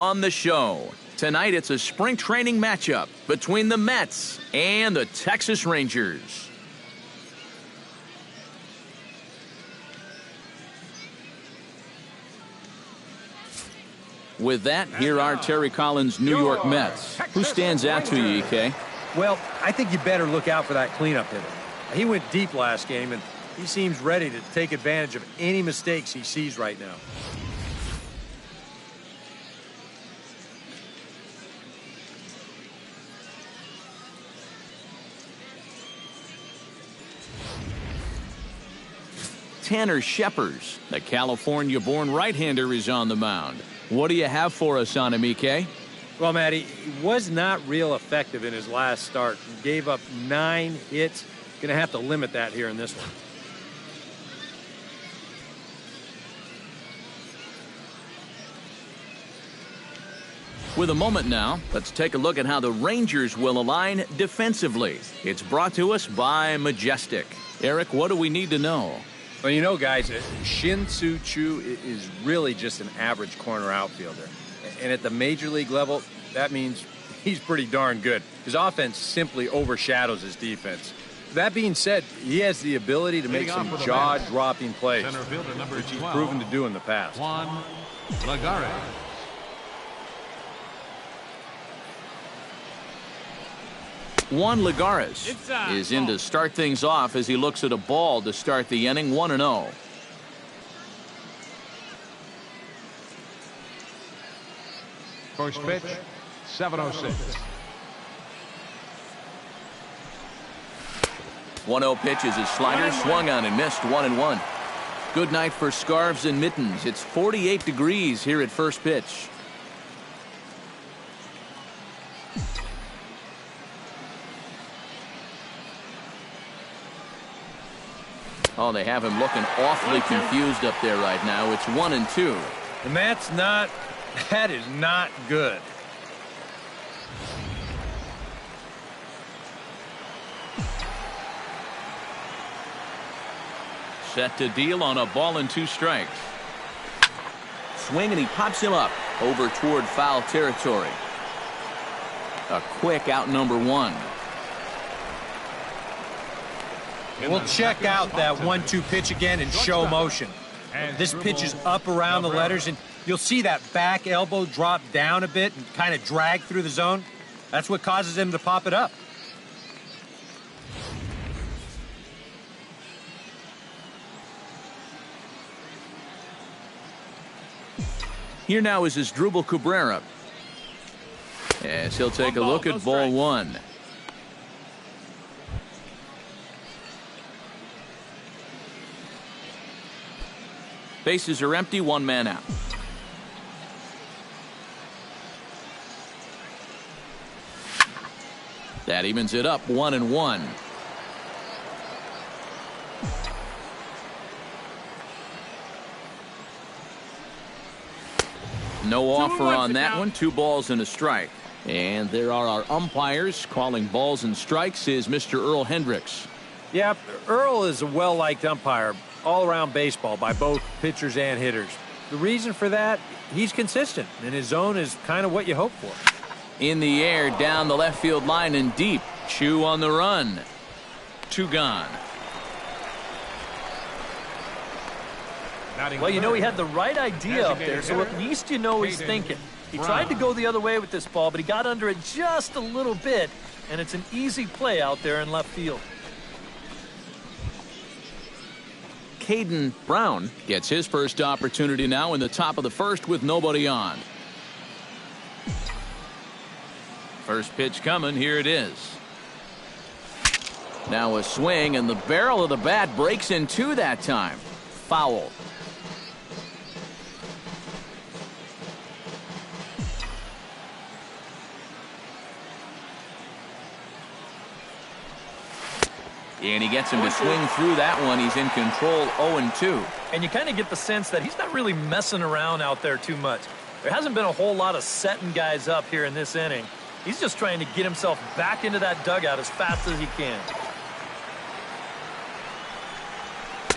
On the show tonight, it's a spring training matchup between the Mets and the Texas Rangers. With that, here are Terry Collins' New York Mets. Who stands out to you, EK? Well, I think you better look out for that cleanup hitter. He went deep last game, and he seems ready to take advantage of any mistakes he sees right now. Tanner Scheppers, the California-born right-hander, is on the mound. What do you have for us on him, EK? Well, Matty, he was not real effective in his last start. He gave up 9 hits. Going to have to limit that here in this one. With a moment now, let's take a look at how the Rangers will align defensively. It's brought to us by Majestic. Eric, what do we need to know? Well, you know, guys, Shin-Soo Choo is really just an average corner outfielder. And at the major league level, that means he's pretty darn good. His offense simply overshadows his defense. That being said, he has the ability to make some jaw-dropping plays, which he's proven to do in the past. Juan Lagares. Juan Lagares is in to start things off as he looks at a ball to start the inning, 1-0. First pitch, 7:06. 1-0 pitch is his slider, swung on and missed, 1-1. Good night for scarves and mittens. It's 48 degrees here at first pitch. Oh, they have him looking awfully confused up there right now. It's 1-2. And that is not good. Set to deal on a ball and 2 strikes. Swing and he pops him up over toward foul territory. A quick out, number 1. We'll check out that 1-2 pitch again in show motion. This pitch is up around the letters, and you'll see that back elbow drop down a bit and kind of drag through the zone. That's what causes him to pop it up. Here now is Asdrubal Cabrera, as he'll take a look at ball 1. Bases are empty, 1 man out. That evens it up, 1-1. No offer on that one. 2 balls and a strike. And there are our umpires calling balls and strikes is Mr. Earl Hendricks. Yeah, Earl is a well-liked umpire all around baseball by both pitchers and hitters. The reason for that, he's consistent, and his zone is kind of what you hope for. In the air, down the left field line and deep. Choo on the run. 2 gone. Well, you know, he had the right idea up there, so at least you know he's thinking. He tried to go the other way with this ball, but he got under it just a little bit, and it's an easy play out there in left field. Caden Brown gets his first opportunity now in the top of the first with nobody on. First pitch coming. Here it is. Now a swing, and the barrel of the bat breaks in 2 that time. Foul. And he gets him to swing through that one. He's in control, 0-2. And you kind of get the sense that he's not really messing around out there too much. There hasn't been a whole lot of setting guys up here in this inning. He's just trying to get himself back into that dugout as fast as he can.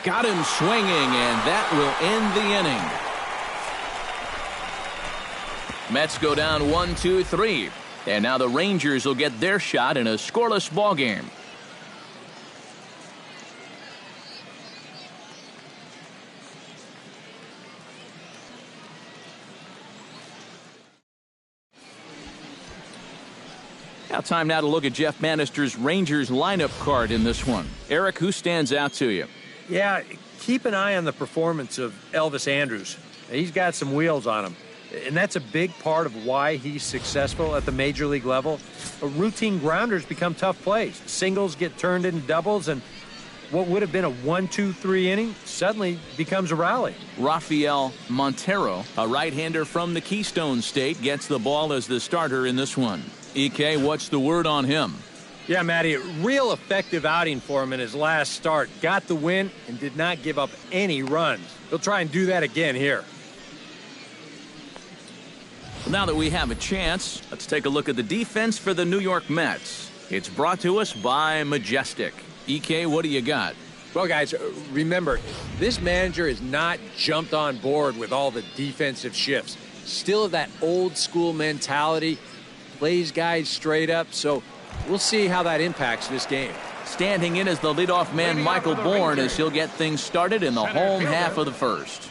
Got him swinging, and that will end the inning. Mets go down 1-2-3. And now the Rangers will get their shot in a scoreless ball game. Now time now to look at Jeff Bannister's Rangers lineup card in this one. Eric, who stands out to you? Yeah, keep an eye on the performance of Elvis Andrus. He's got some wheels on him, and that's a big part of why he's successful at the major league level. Routine grounders become tough plays. Singles get turned into doubles, and what would have been a 1-2-3 inning suddenly becomes a rally. Rafael Montero, a right-hander from the Keystone State, gets the ball as the starter in this one. EK, what's the word on him? Yeah, Matty, real effective outing for him in his last start. Got the win and did not give up any runs. He'll try and do that again here. Now that we have a chance, let's take a look at the defense for the New York Mets. It's brought to us by Majestic. EK, what do you got? Well, guys, remember, this manager has not jumped on board with all the defensive shifts. Still that old school mentality, plays guys straight up, so we'll see how that impacts this game. Standing in as the leadoff man, Michael Bourne, as he'll get things started in the home half of the first.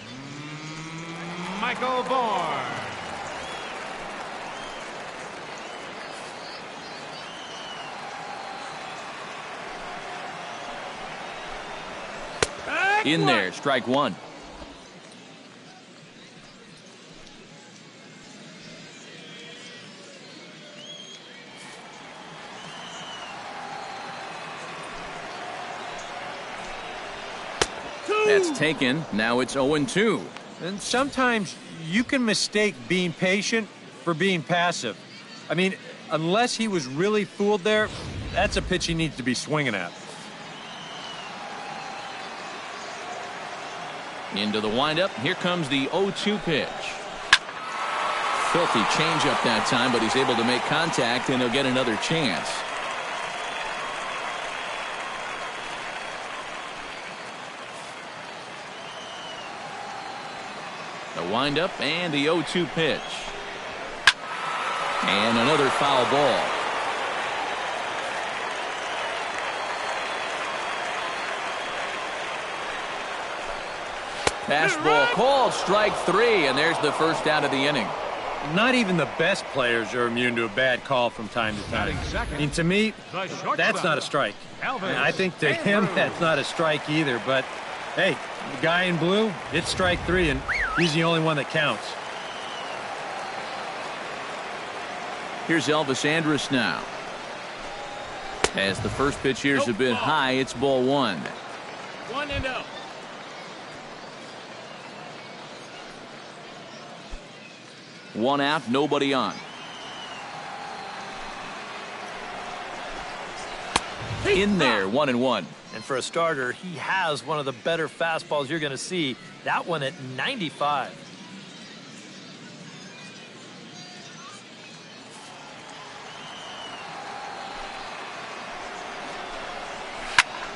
Michael Bourne. In there, strike one. That's taken. Now it's 0-2. And sometimes you can mistake being patient for being passive. I mean, unless he was really fooled there, that's a pitch he needs to be swinging at. Into the windup. Here comes the 0-2 pitch. Filthy changeup that time, but he's able to make contact, and he'll get another chance. The windup and the 0-2 pitch. And another foul ball. Fastball called, strike three, and there's the first out of the inning. Not even the best players are immune to a bad call from time to time. I mean, to me, that's not a strike. And I think to him, that's not a strike either. But, hey, the guy in blue, it's strike three, and he's the only one that counts. Here's Elvis Andrus now. As the first pitch here's a bit high, it's ball one. 1-0. One out, nobody on. In there, 1-1. And for a starter, he has one of the better fastballs you're going to see. That one at 95.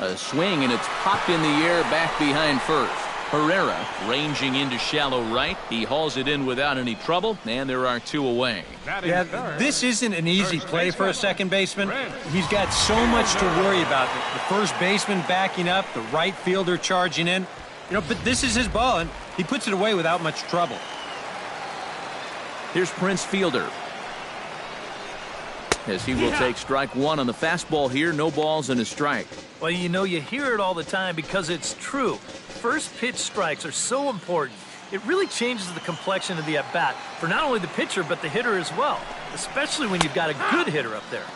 A swing, and it's popped in the air back behind first. Herrera ranging into shallow right. He hauls it in without any trouble, and there are two away. Yeah, this isn't an easy play for a second baseman. He's got so much to worry about. The first baseman backing up, the right fielder charging in. You know, but this is his ball, and he puts it away without much trouble. Here's Prince Fielder. As he will take strike one on the fastball here. No balls and a strike. Well, you know, you hear it all the time because it's true. First pitch strikes are so important. It really changes the complexion of the at-bat for not only the pitcher but the hitter as well, especially when you've got a good hitter up there.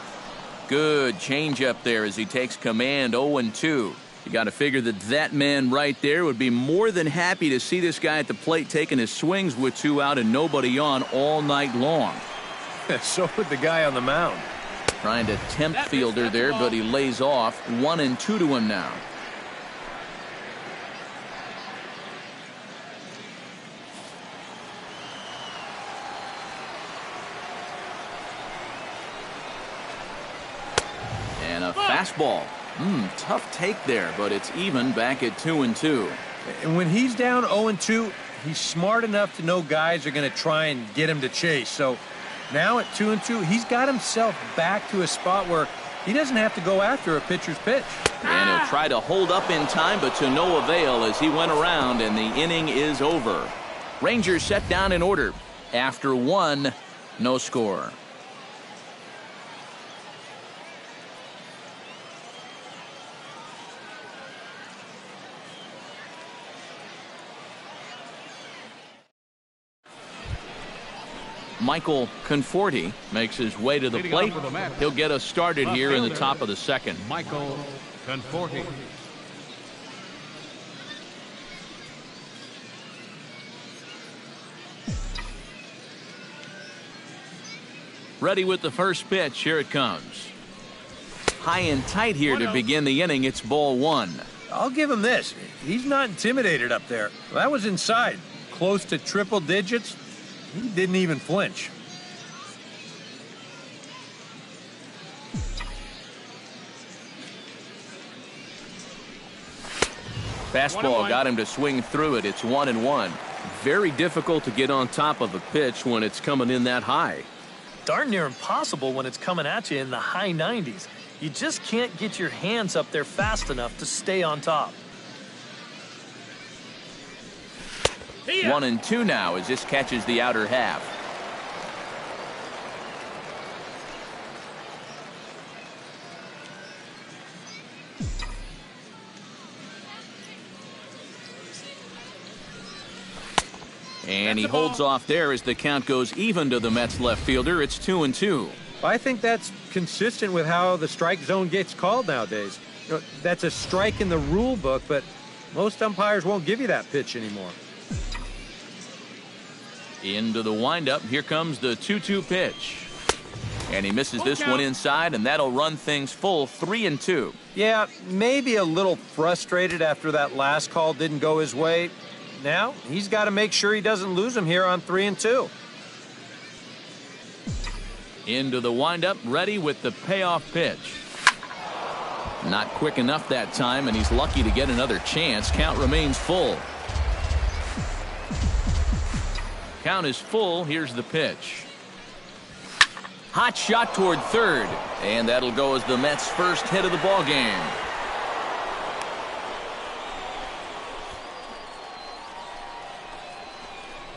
Good change up there as he takes command. 0-2. You got to figure that man right there would be more than happy to see this guy at the plate taking his swings with two out and nobody on all night long. So would the guy on the mound. Trying to tempt Fielder there, but he lays off. 1-2 to him now. And a fastball. Tough take there, but it's even back at 2-2. And when he's down 0-2, he's smart enough to know guys are going to try and get him to chase. So now at 2-2, he's got himself back to a spot where he doesn't have to go after a pitcher's pitch. And he'll try to hold up in time, but to no avail as he went around, and the inning is over. Rangers set down in order. After one, no score. Michael Conforti makes his way to the plate. He'll get us started here in the top of the second. Michael Conforti. Ready with the first pitch. Here it comes. High and tight here to begin the inning. It's ball one. I'll give him this. He's not intimidated up there. That was inside. Close to triple digits. He didn't even flinch. Fastball got him to swing through it. It's 1-1. Very difficult to get on top of a pitch when it's coming in that high. Darn near impossible when it's coming at you in the high 90s. You just can't get your hands up there fast enough to stay on top. 1-2 now as this catches the outer half. And he holds off there as the count goes even to the Mets left fielder. It's 2-2. I think that's consistent with how the strike zone gets called nowadays. You know, that's a strike in the rule book, but most umpires won't give you that pitch anymore. Into the windup. Here comes the 2-2 pitch. And he misses this one inside, and that'll run things full 3-2. Yeah, maybe a little frustrated after that last call didn't go his way. Now he's got to make sure he doesn't lose him here on 3-2. Into the windup, ready with the payoff pitch. Not quick enough that time, and he's lucky to get another chance. Count remains full. Count is full. Here's the pitch. Hot shot toward third, and that'll go as the Mets' first hit of the ball game.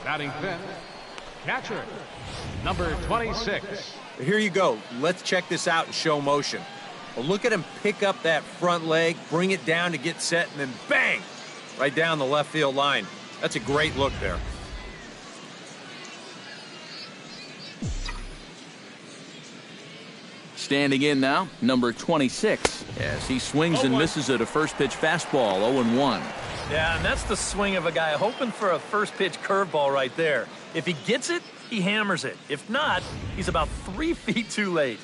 Batting fifth, catcher, number 26. Here you go. Let's check this out in show motion. Well, look at him pick up that front leg, bring it down to get set, and then bang! Right down the left field line. That's a great look there. Standing in now, number 26, as he swings and misses at a first pitch fastball, 0-1. Yeah, and that's the swing of a guy hoping for a first pitch curveball right there. If he gets it, he hammers it. If not, he's about 3 feet too late.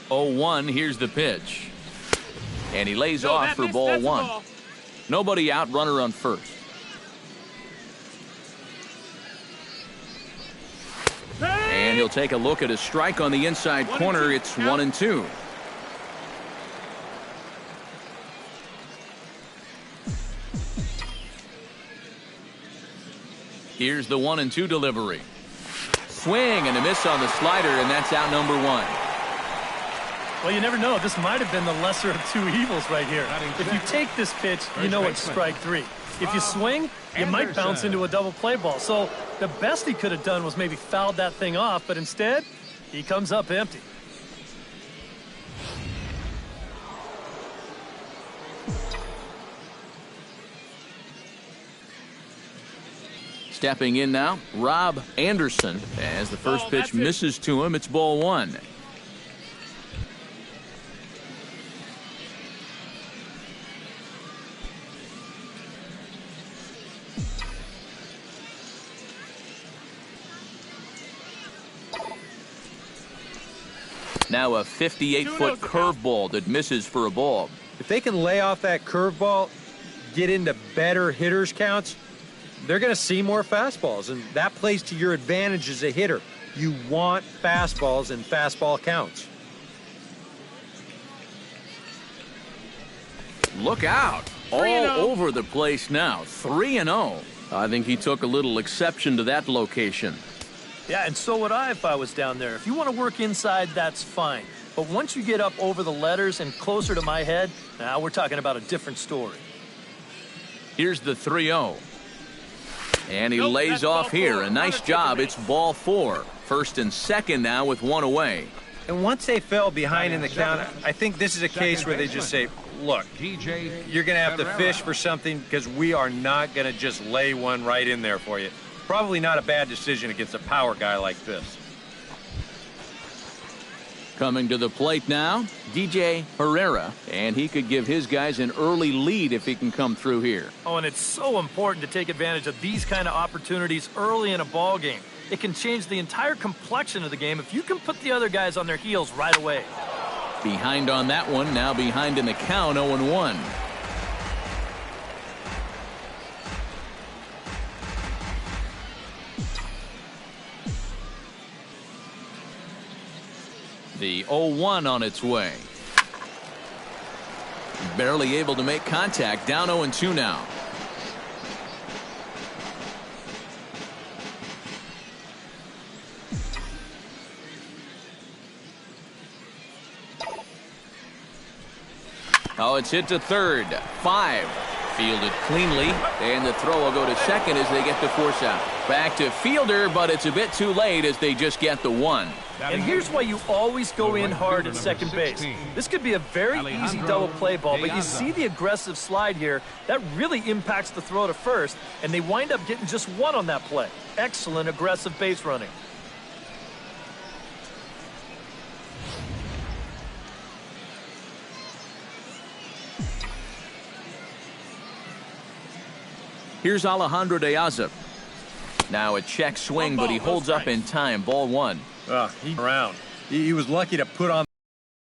0-1, here's the pitch. And he lays off for ball one. Nobody out, runner on first. And he'll take a look at a strike on the inside corner. It's 1-2. Here's the 1-2 delivery. Swing and a miss on the slider, and that's out number one. Well, you never know. This might have been the lesser of two evils right here. If you take this pitch, you know it's strike three. If you swing, you might bounce into a double play ball. So the best he could have done was maybe fouled that thing off, but instead, he comes up empty. Stepping in now, Rob Anderson. As the first pitch misses to him, it's ball one. Now a 58-foot curveball that misses for a ball. If they can lay off that curveball, get into better hitters counts, they're going to see more fastballs, and that plays to your advantage as a hitter. You want fastballs and fastball counts. Look out. all over the place now. 3-0. I think he took a little exception to that location. Yeah, and so would I if I was down there. If you want to work inside, that's fine. But once you get up over the letters and closer to my head, now we're talking about a different story. Here's the 3-0. And he lays off here. A nice job. It's ball 4. First and second now with one away. And once they fell behind in the count, I think this is a case where they just say, look, you're going to have to fish for something because we are not going to just lay one right in there for you. Probably not a bad decision against a power guy like this. Coming to the plate now, DJ Herrera, and he could give his guys an early lead if he can come through here. Oh, and it's so important to take advantage of these kind of opportunities early in a ball game. It can change the entire complexion of the game if you can put the other guys on their heels right away. Behind on that one, now behind in the count, 0-1. The 0-1 on its way. Barely able to make contact. Down 0-2 now. Oh, it's hit to third. 5. Fielded cleanly, and the throw will go to second as they get the force out. Back to fielder, but it's a bit too late as they just get the 1. And here's why you always go in hard at second base. This could be a very easy double play ball, but you see the aggressive slide here. That really impacts the throw to first, and they wind up getting just 1 on that play. Excellent aggressive base running. Here's Alejandro De Aza. Now a check swing, but he holds up in time. Ball 1. He around. He was lucky to put on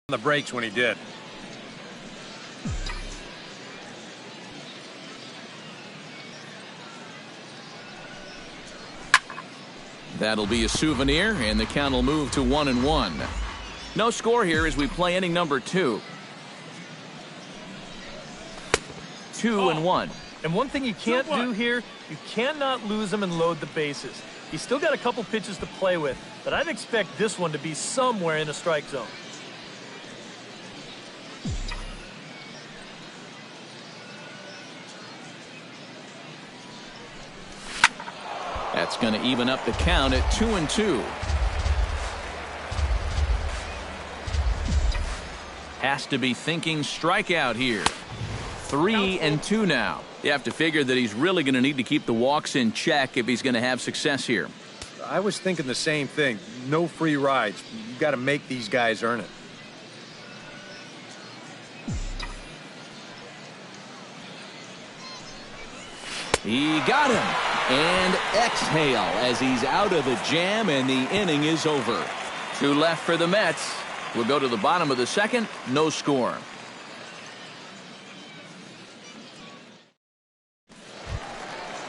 the brakes when he did. That'll be a souvenir, and the count will move to 1-1. No score here as we play inning number 2. 2-1. And one thing you can't do here, you cannot lose him and load the bases. He's still got a couple pitches to play with, but I'd expect this one to be somewhere in the strike zone. That's going to even up the count at 2-2. Has to be thinking strikeout here. 3-2 now. You have to figure that he's really going to need to keep the walks in check if he's going to have success here. I was thinking the same thing. No free rides. You've got to make these guys earn it. He got him. And exhale as he's out of the jam, and the inning is over. 2 left for the Mets. We'll go to the bottom of the second. No score.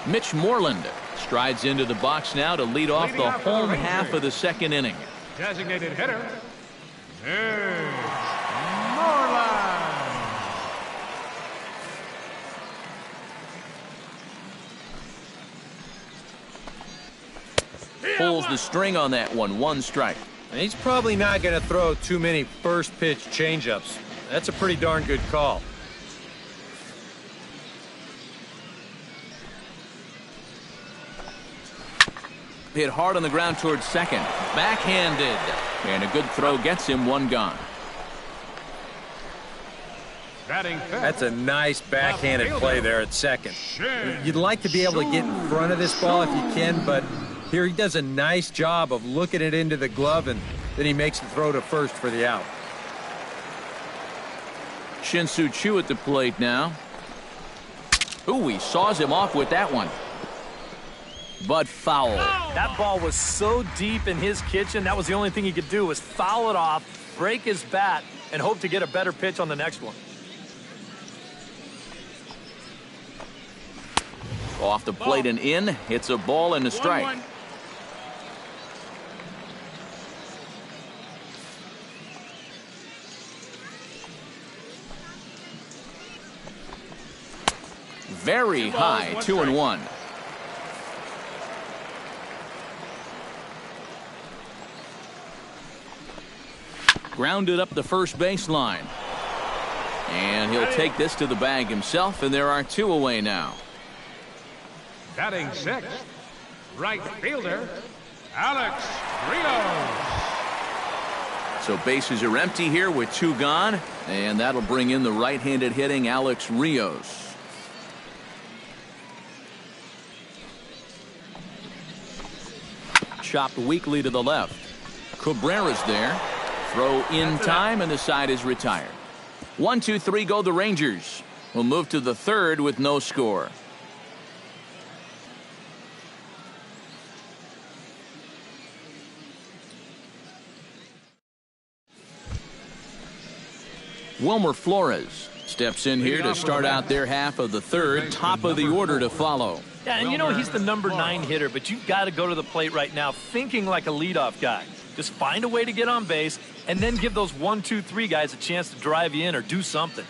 Mitch Moreland strides into the box now to lead off the home half of the second inning. Designated hitter, Mitch Moreland. Pulls the string on that one. 1 strike. And he's probably not going to throw too many first pitch changeups. That's a pretty darn good call. Hit hard on the ground towards second. Backhanded. And a good throw gets him 1 gone. That's a nice backhanded play there at second. You'd like to be able to get in front of this ball if you can, but here he does a nice job of looking it into the glove, and then he makes the throw to first for the out. Shin-Soo Choo at the plate now. Ooh, he saws him off with that one. But foul. That ball was so deep in his kitchen, that was the only thing he could do was foul it off, break his bat, and hope to get a better pitch on the next one. Off the plate and in. It's a ball and a strike. very high, 2-1. Grounded up the first baseline. And he'll take this to the bag himself, and there are 2 away now. Batting sixth, right fielder, Alex Rios. So bases are empty here with 2 gone, and that'll bring in the right-handed hitting Alex Rios. Chopped weakly to the left. Cabrera's there. Throw in time, and the side is retired. 1-2-3 go the Rangers. We'll move to the third with no score. Wilmer Flores steps in here to start out their half of the third. Top of the order to follow. Yeah, and you know he's the number 9 hitter, but you've got to go to the plate right now thinking like a leadoff guy. Just find a way to get on base and then give those 1, 2, 3 guys a chance to drive you in or do something.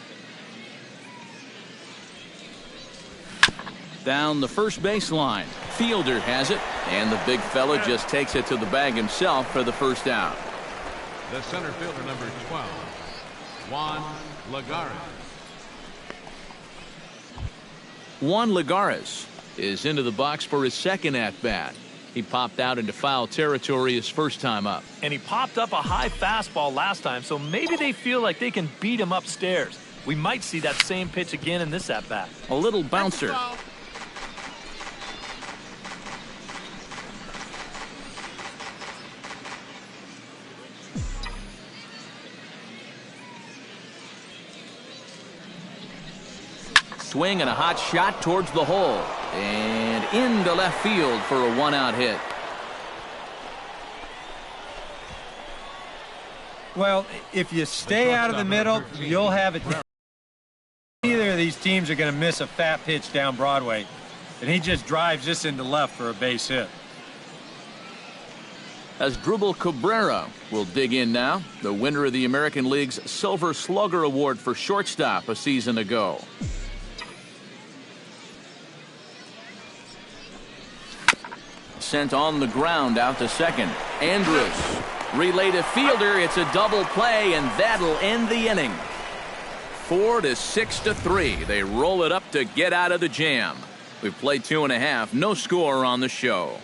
Down the first baseline. Fielder has it, and the big fella just takes it to the bag himself for the first out. The center fielder, number 12, Juan Lagares. Juan Lagares is into the box for his second at-bat. He popped out into foul territory his first time up. And he popped up a high fastball last time, so maybe they feel like they can beat him upstairs. We might see that same pitch again in this at-bat. A little bouncer. Swing and a hot shot towards the hole. And into left field for a 1-out hit. Well, if you stay out of the middle, you'll have it. Neither of these teams are going to miss a fat pitch down Broadway. And he just drives this into left for a base hit. Asdrubal Cabrera will dig in now. The winner of the American League's Silver Slugger Award for shortstop a season ago. Sent on the ground out to second. Andrus relay to fielder. It's a double play, and that'll end the inning. 4-6-3. They roll it up to get out of the jam. We've played 2.5. No score on the show.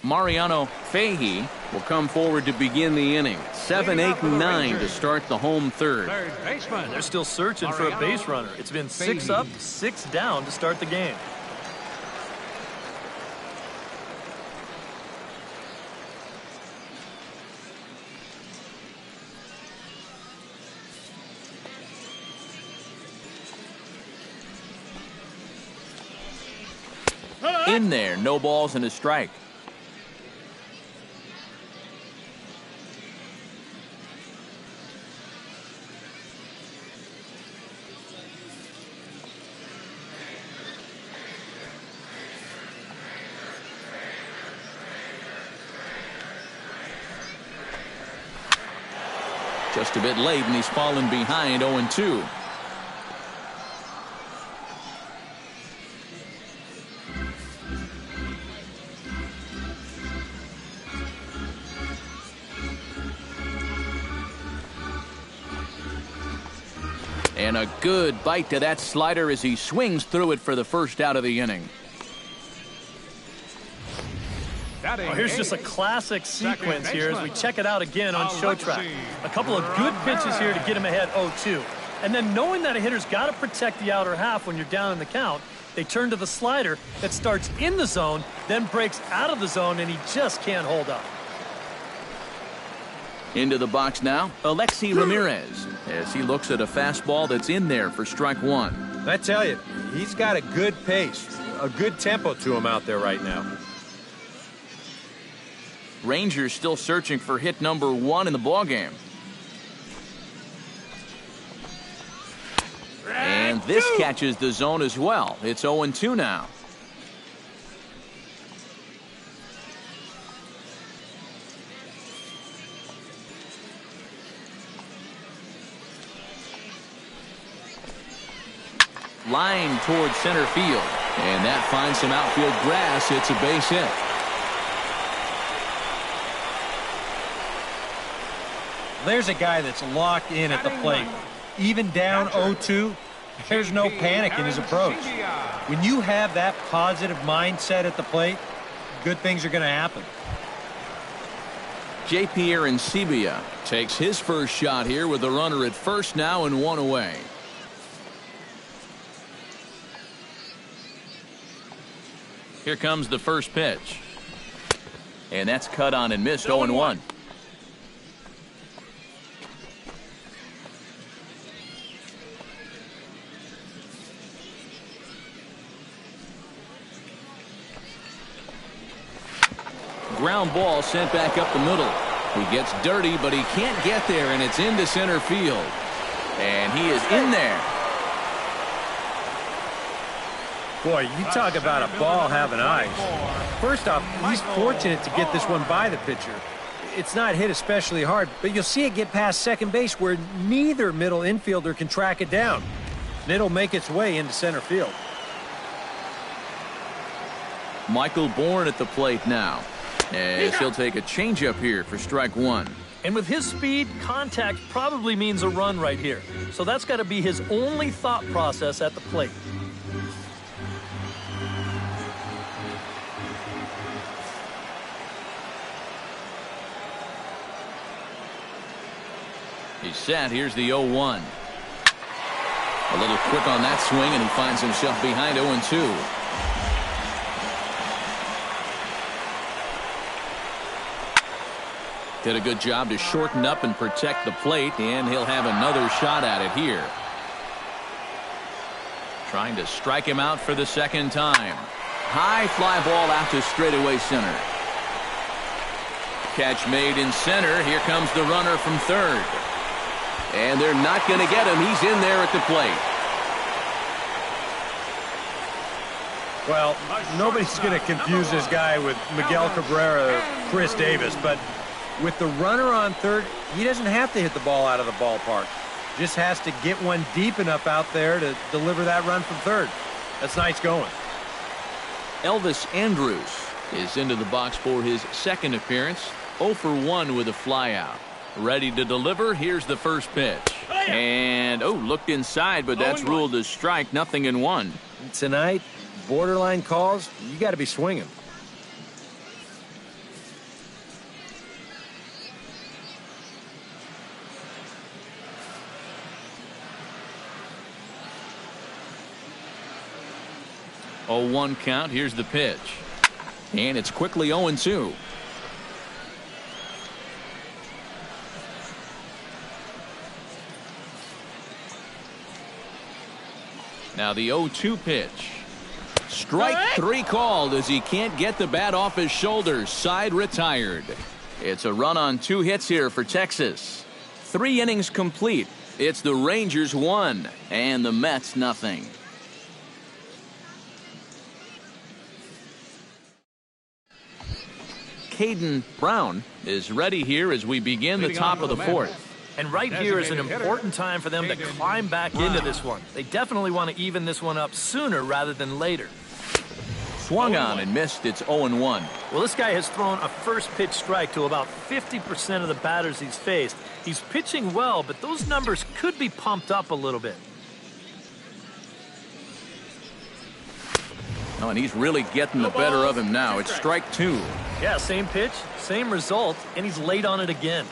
Mariano Fahey will come forward to begin the inning. 7, 8, 9 to start the home third. Third baseman. They're still searching for a base runner. It's been 6 up, 6 down to start the game. In there, no balls and a strike. Just a bit late, and he's fallen behind 0-2. And a good bite to that slider as he swings through it for the first out of the inning. Oh, here's just a classic sequence here as we check it out again on Show Track. A couple of good pitches here to get him ahead 0-2. And then knowing that a hitter's got to protect the outer half when you're down in the count, they turn to the slider that starts in the zone, then breaks out of the zone, and he just can't hold up. Into the box now, Alexi Ramirez, as he looks at a fastball that's in there for strike one. I tell you, he's got a good pace, a good tempo to him out there right now. Rangers still searching for hit number 1 in the ballgame. And this catches the zone as well. It's 0-2 now. line towards center field. And that finds some outfield grass. It's a base hit. There's a guy that's locked in at the plate. Even down 0-2, there's no panic in his approach. When you have that positive mindset at the plate, good things are going to happen. J.P. Arancibia takes his first shot here with a runner at first now and one away. Here comes the first pitch. And that's cut on and missed. 0-1. Ground ball sent back up the middle. He gets dirty, but he can't get there, and it's into center field. And he is in there. Boy, you talk about a ball having eyes. First off, he's fortunate to get this one by the pitcher. It's not hit especially hard, but you'll see it get past second base where neither middle infielder can track it down. And it'll make its way into center field. Michael Bourne at the plate now, as he'll take a changeup here for strike one. And with his speed, contact probably means a run right here. So that's got to be his only thought process at the plate. He's set. Here's the 0-1. A little quick on that swing, and he finds himself behind 0-2. Did a good job to shorten up and protect the plate, and he'll have another shot at it here. Trying to strike him out for the second time. High fly ball out to straightaway center. Catch made in center. Here comes the runner from third. And they're not going to get him. He's in there at the plate. Well, nobody's going to confuse this guy with Miguel Cabrera or Chris Davis, but with the runner on third, he doesn't have to hit the ball out of the ballpark. Just has to get one deep enough out there to deliver that run from third. That's nice going. Elvis Andrus is into the box for his second appearance. 0 for 1 with a flyout. Ready to deliver. Here's the first pitch. And, looked inside, but that's ruled as strike. 0-1. Tonight, borderline calls, you got to be swinging. Oh, 1 count. Here's the pitch. And it's quickly 0-2. Now the 0-2 pitch. Strike 3 called as he can't get the bat off his shoulders. Side retired. It's a run on 2 hits here for Texas. 3 innings complete. It's the Rangers 1 and the Mets 0. Caden Brown is ready here as we begin the top of the 4th. And right here is an important time for them to climb back into this one. They definitely want to even this one up sooner rather than later. Swung on and missed. It's 0-1. Well, this guy has thrown a first pitch strike to about 50% of the batters he's faced. He's pitching well, but those numbers could be pumped up a little bit. Oh, and he's really getting the better of him now. It's strike 2. Yeah, same pitch, same result, and he's late on it again.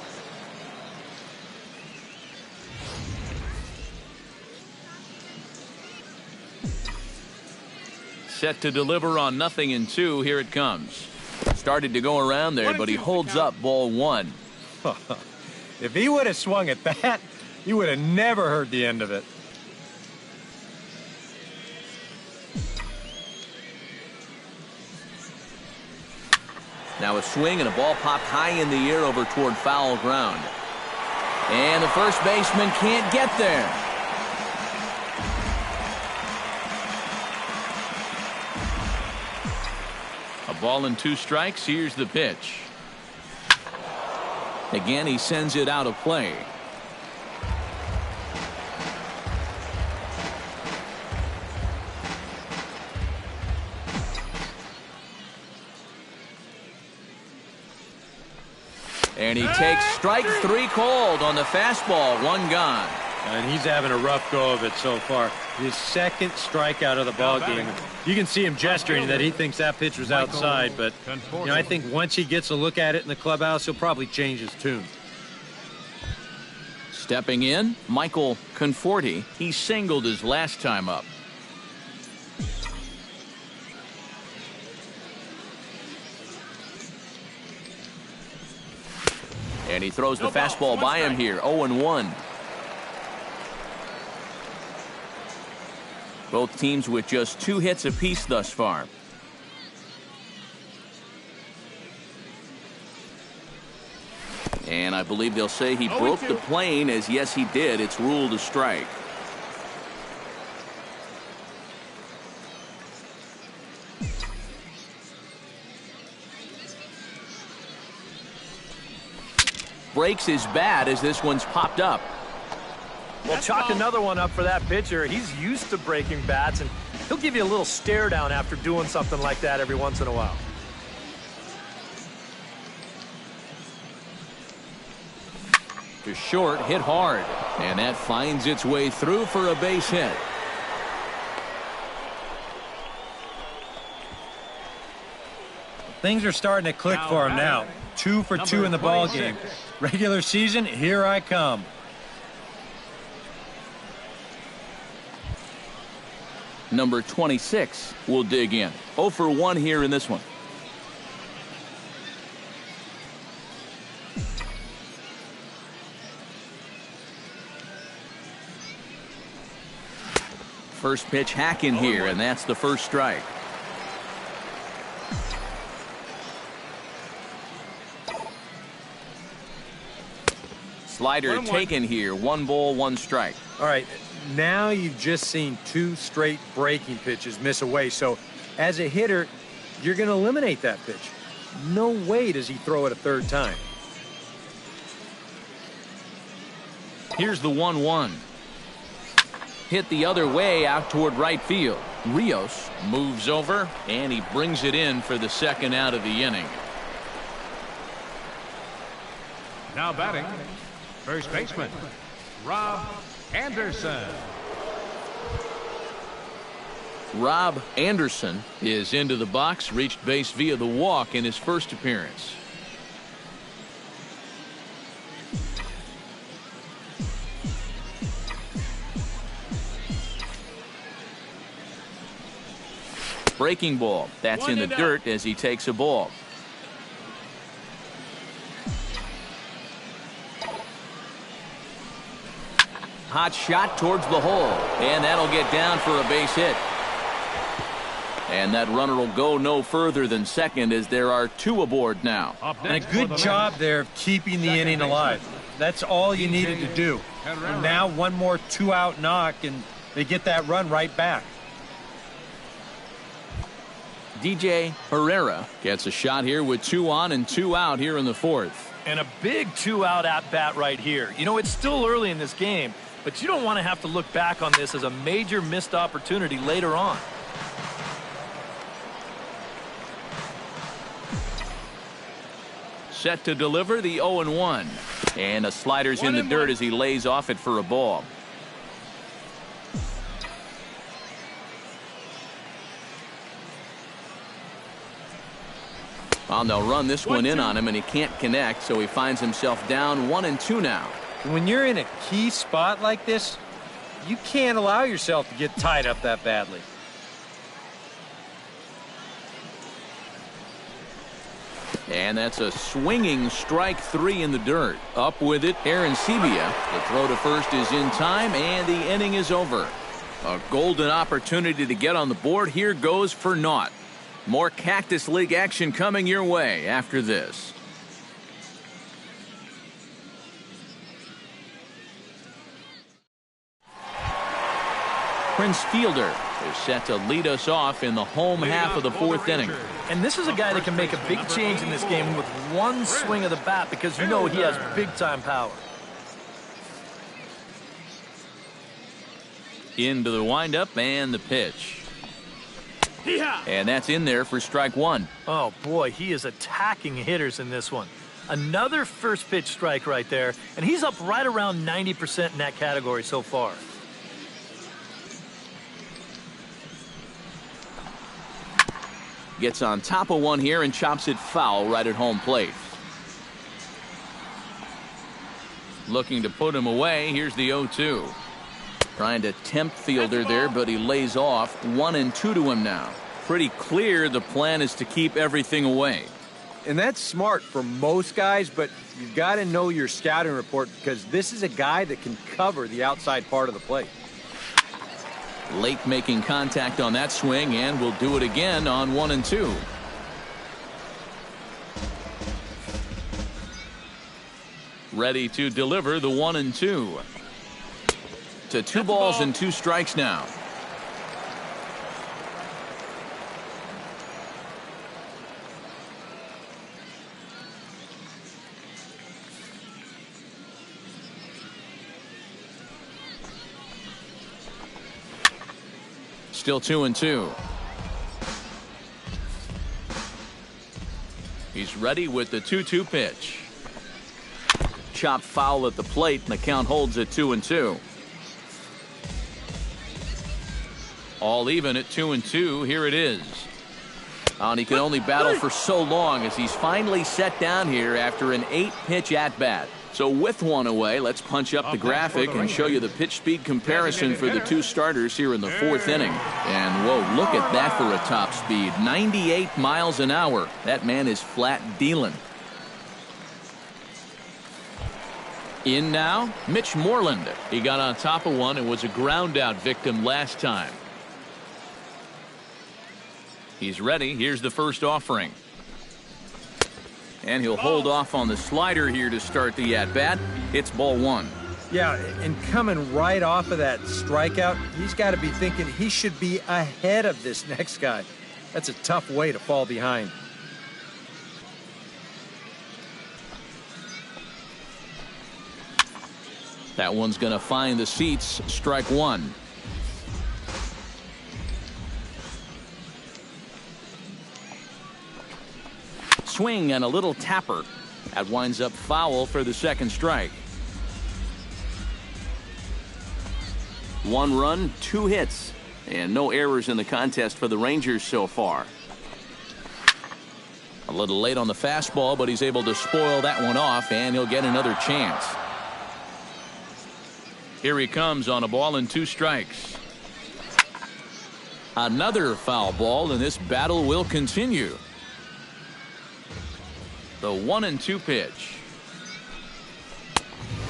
Set to deliver on 0-2. Here it comes. Started to go around there, but he holds up ball 1. If he would have swung at that, you would have never heard the end of it. Now a swing and a ball popped high in the air over toward foul ground. And the first baseman can't get there. A ball and 2 strikes. Here's the pitch. Again, he sends it out of play. And he takes strike 3 called on the fastball. 1 gone. And he's having a rough go of it so far. His second strikeout of the ball game. You can see him gesturing that he thinks that pitch was outside, but I think once he gets a look at it in the clubhouse, he'll probably change his tune. Stepping in, Michael Conforti. He singled his last time up. And he throws the fastball by him here. 0-1. Both teams with just 2 hits apiece thus far. And I believe they'll say he broke the plane, as yes he did. It's ruled a strike. Breaks his bat as this one's popped up. Well, chalk another one up for that pitcher. He's used to breaking bats, and he'll give you a little stare down after doing something like that every once in a while. To short, hit hard, and that finds its way through for a base hit. Things are starting to click for him now. 2 for 2 in the ball game. Regular season, here I come. Number 26 will dig in. 0 for 1 here in this one. First pitch hacking here, and that's the first strike. Slider taken here. 1 ball, 1 strike. All right, now you've just seen 2 straight breaking pitches miss away. So as a hitter, you're going to eliminate that pitch. No way does he throw it a third time. Here's the 1-1. Hit the other way out toward right field. Rios moves over, and he brings it in for the second out of the inning. Now batting, first baseman, Rob Anderson. Rob Anderson is into the box, reached base via the walk in his first appearance. Breaking ball. That's in the dirt as he takes a ball. Hot shot towards the hole, and that'll get down for a base hit. And that runner will go no further than second, as there are 2 aboard now. And a good job there of keeping the inning alive. That's all you needed to do. And now 1 more 2-out knock, and they get that run right back. DJ Herrera gets a shot here with 2 on and 2 out here in the 4th. And a big 2-out at-bat right here. You know, it's still early in this game, but you don't want to have to look back on this as a major missed opportunity later on. Set to deliver the 0-1. And a slider's in the dirt as he lays off it for a ball. Well, they'll run this one in on him, and he can't connect, so he finds himself down 1-2 now. When you're in a key spot like this, you can't allow yourself to get tied up that badly. And that's a swinging strike 3 in the dirt. Up with it, Aaron Sebia. The throw to first is in time, and the inning is over. A golden opportunity to get on the board here goes for naught. More Cactus League action coming your way after this. Prince Fielder is set to lead us off in the home half of the 4th inning. And this is a guy that can make a big change in this game with 1 swing of the bat, because you know he has big-time power. Into the windup and the pitch. And that's in there for strike 1. Oh, boy, he is attacking hitters in this one. Another first pitch strike right there, and he's up right around 90% in that category so far. Gets on top of one here and chops it foul right at home plate. Looking to put him away. Here's the 0-2. Trying to tempt fielder there, but he lays off. 1-2 to him now. Pretty clear the plan is to keep everything away. And that's smart for most guys, but you've got to know your scouting report because this is a guy that can cover the outside part of the plate. Late making contact on that swing, and will do it again on 1-2. Ready to deliver the 1-2. To 2 balls and 2 strikes now. Still 2-2. He's ready with the 2-2 pitch. Chopped foul at the plate, and the count holds at 2-2. All even at 2-2. Here it is. And he can only battle for so long as he's finally set down here after an 8-pitch at-bat. So with one away, let's punch up the graphic and show you the pitch speed comparison for the 2 starters here in the 4th inning. And whoa, look at that for a top speed. 98 miles an hour. That man is flat dealing. In now, Mitch Moreland. He got on top of one and was a ground out victim last time. He's ready. Here's the first offering. And he'll hold off on the slider here to start the at-bat. It's ball 1. Yeah, and coming right off of that strikeout, he's got to be thinking he should be ahead of this next guy. That's a tough way to fall behind. That one's going to find the seats. Strike 1. Swing and a little tapper. That winds up foul for the 2nd strike. 1 run, 2 hits, and no errors in the contest for the Rangers so far. A little late on the fastball, but he's able to spoil that one off, and he'll get another chance. Here he comes on a ball and 2 strikes. Another foul ball, and this battle will continue. The 1-2 pitch.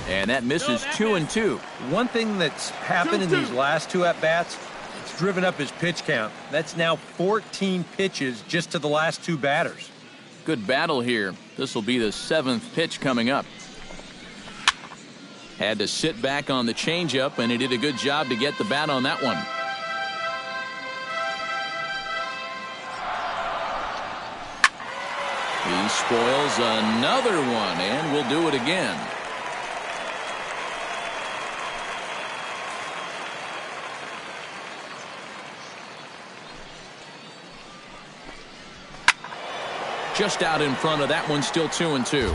And that misses 2-2. One thing that's happened in these last 2 at-bats, it's driven up his pitch count. That's now 14 pitches just to the last 2 batters. Good battle here. This will be the 7th pitch coming up. Had to sit back on the changeup, and he did a good job to get the bat on that one. He spoils another one, and will do it again. Just out in front of that one, still 2-2.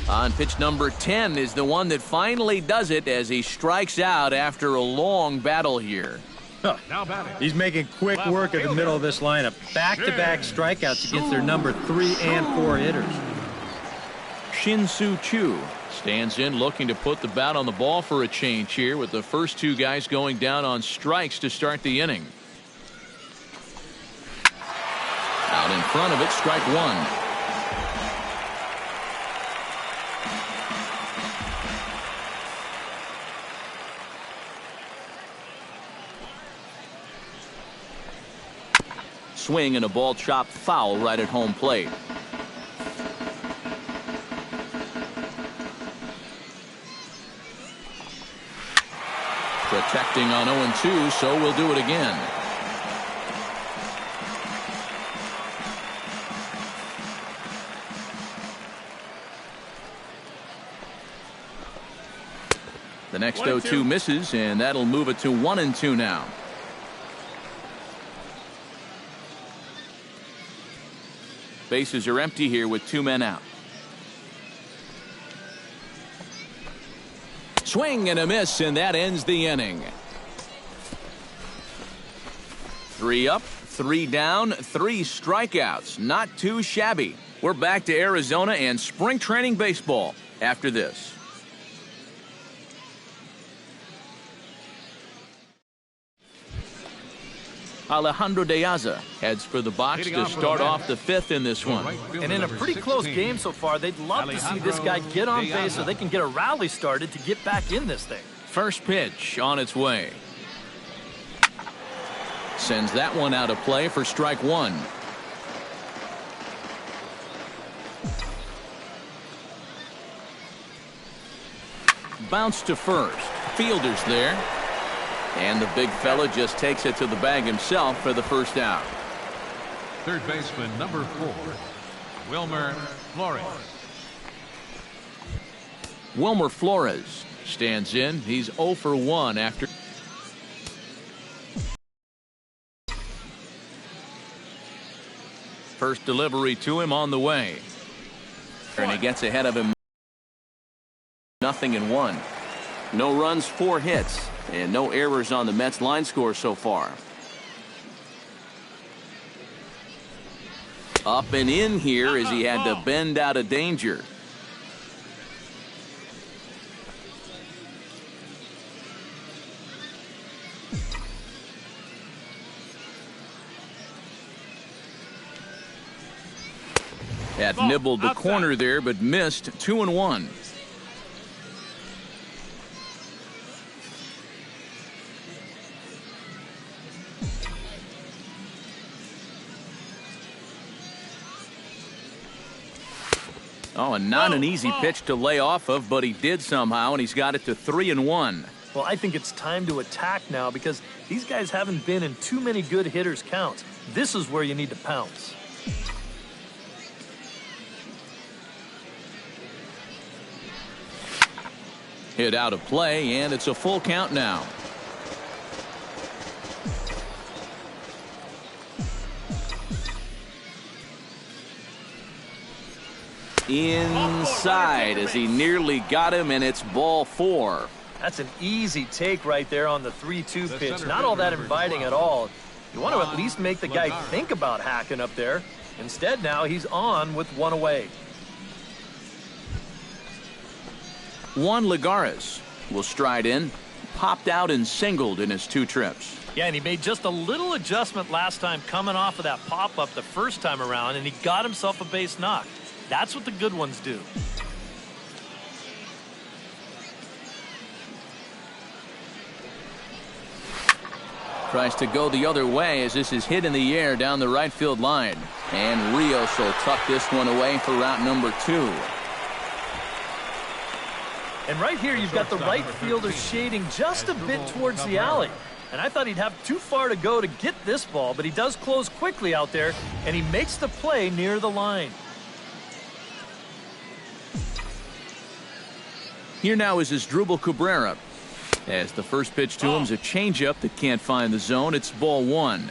On pitch number 10 is the one that finally does it as he strikes out after a long battle here. Now batting. He's making quick work at the middle of this lineup. Back-to-back strikeouts against their number 3 and 4 hitters. Shin-Soo Choo stands in looking to put the bat on the ball for a change here with the first 2 guys going down on strikes to start the inning. Out in front of it, strike 1. Swing and a ball chopped foul right at home plate. Protecting on 0-2, so we'll do it again. The next 0-2 misses, and that'll move it to 1-2 now. Bases are empty here with 2 men out. Swing and a miss, and that ends the inning. 3 up, 3 down, 3 strikeouts. Not too shabby. We're back to Arizona and spring training baseball after this. Alejandro De Aza heads for the box to start off the 5th in this one. And in a pretty close game so far, they'd love to see this guy get on base so they can get a rally started to get back in this thing. First pitch on its way. Sends that one out of play for strike 1. Bounce to first. Fielder's there. And the big fella just takes it to the bag himself for the first out. Third baseman, number 4, Wilmer Flores. Wilmer Flores stands in. He's 0 for 1 after. First delivery to him on the way. And he gets ahead of him. 0-1. No runs, 4 hits. And no errors on the Mets line score so far. Up and in here as he had to bend out of danger. Had nibbled the corner there, but missed. 2-1. Oh, and not an easy pitch to lay off of, but he did somehow, and he's got it to 3-1. Well, I think it's time to attack now because these guys haven't been in too many good hitters' counts. This is where you need to pounce. Hit out of play, and it's a full count now. Inside as he nearly got him, and it's ball 4. That's an easy take right there on the 3-2 pitch. Not all that inviting at all. You want to at least make the guy think about hacking up there. Instead, now he's on with 1 away. Juan Lagares will stride in. Popped out and singled in his 2 trips. Yeah, and he made just a little adjustment last time coming off of that pop-up the first time around, and he got himself a base knock. That's what the good ones do. Tries to go the other way as this is hit in the air down the right field line. And Rios will tuck this one away for route number 2. And right here you've got the right fielder shading just a bit towards the alley. And I thought he'd have too far to go to get this ball, but he does close quickly out there, and he makes the play near the line. Here now is Asdrubal Cabrera. As the first pitch to him is a changeup that can't find the zone. It's ball 1.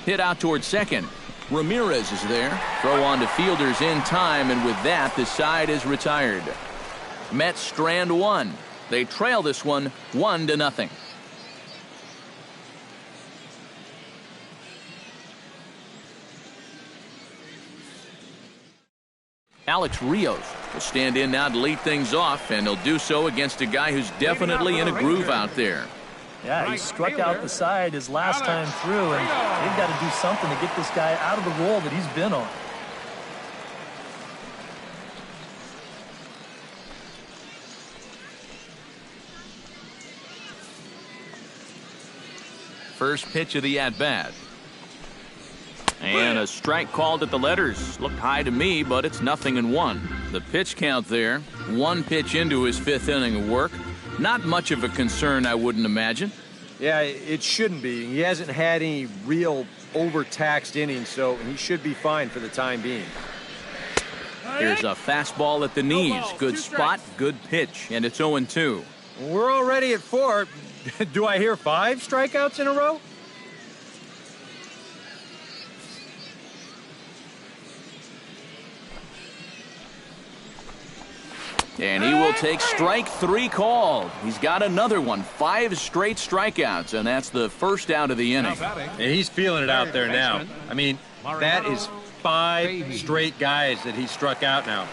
Hit out towards second. Ramirez is there. Throw on to fielders in time, and with that, the side is retired. Mets strand 1. They trail this one 1-0. Alex Rios will stand in now to lead things off, and he'll do so against a guy who's definitely in a groove out there. Yeah, he struck out the side his last time through, and they've got to do something to get this guy out of the role that he's been on. First pitch of the at-bat. And a strike called at the letters. Looked high to me, but it's 0-1. The pitch count there. 1 pitch into his 5th inning of work. Not much of a concern, I wouldn't imagine. Yeah, it shouldn't be. He hasn't had any real overtaxed innings, so he should be fine for the time being. Here's a fastball at the knees. Good spot, good pitch, and it's 0-2. We're already at 4. Do I hear 5 strikeouts in a row? And he will take strike 3 called. He's got another one. 5 straight strikeouts, and that's the first out of the inning. And he's feeling it out there now. I mean, that is 5 straight guys that he struck out now.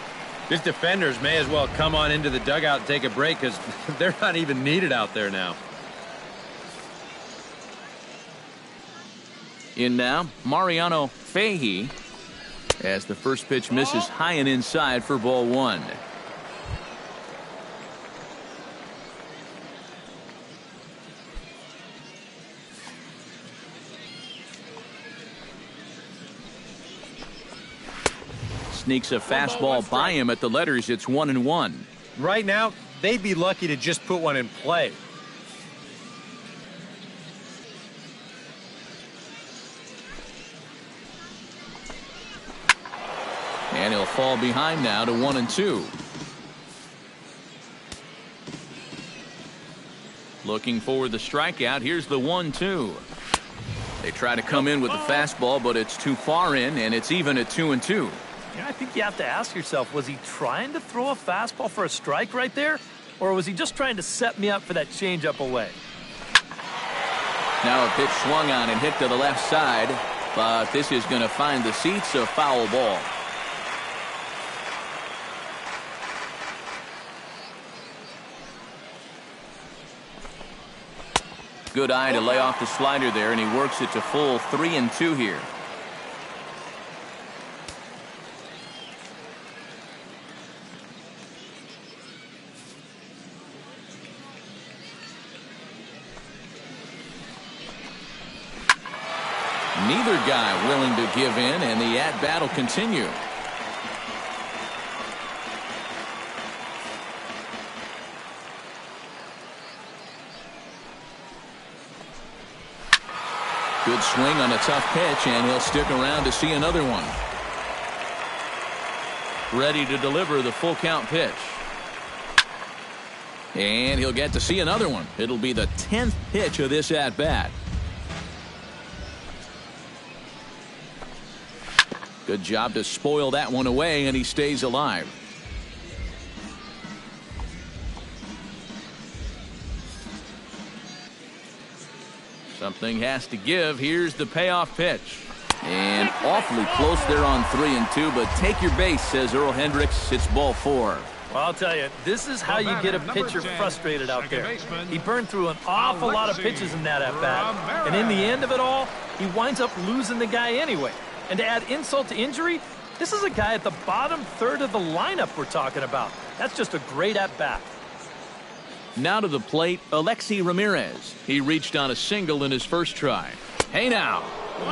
His defenders may as well come on into the dugout and take a break because they're not even needed out there now. In now, Mariano Fahey, as the first pitch misses high and inside for ball 1. Sneaks a fastball by him at the letters. It's 1-1. Right now, they'd be lucky to just put one in play. And he'll fall behind now to 1-2. Looking for the strikeout. Here's the 1-2. They try to come in with the fastball, but it's too far in, and it's even at 2-2. I think you have to ask yourself, was he trying to throw a fastball for a strike right there? Or was he just trying to set me up for that changeup away? Now a pitch swung on and hit to the left side, but this is going to find the seats, a foul ball. Good eye to lay off the slider there, and he works it to full 3-2 here. Neither guy willing to give in, and the at-bat will continue. Good swing on a tough pitch, and he'll stick around to see another one. Ready to deliver the full count pitch. And he'll get to see another one. It'll be the 10th pitch of this at-bat. Good job to spoil that one away, and he stays alive. Something has to give. Here's the payoff pitch. And awfully close there on 3-2, but take your base, says Earl Hendricks. It's ball 4. Well, I'll tell you, this is how you get a pitcher frustrated out there. He burned through an awful lot of pitches in that at-bat, and in the end of it all, he winds up losing the guy anyway. And to add insult to injury, this is a guy at the bottom third of the lineup we're talking about. That's just a great at-bat. Now to the plate, Alexi Ramirez. He reached on a single in his first try. Hey now.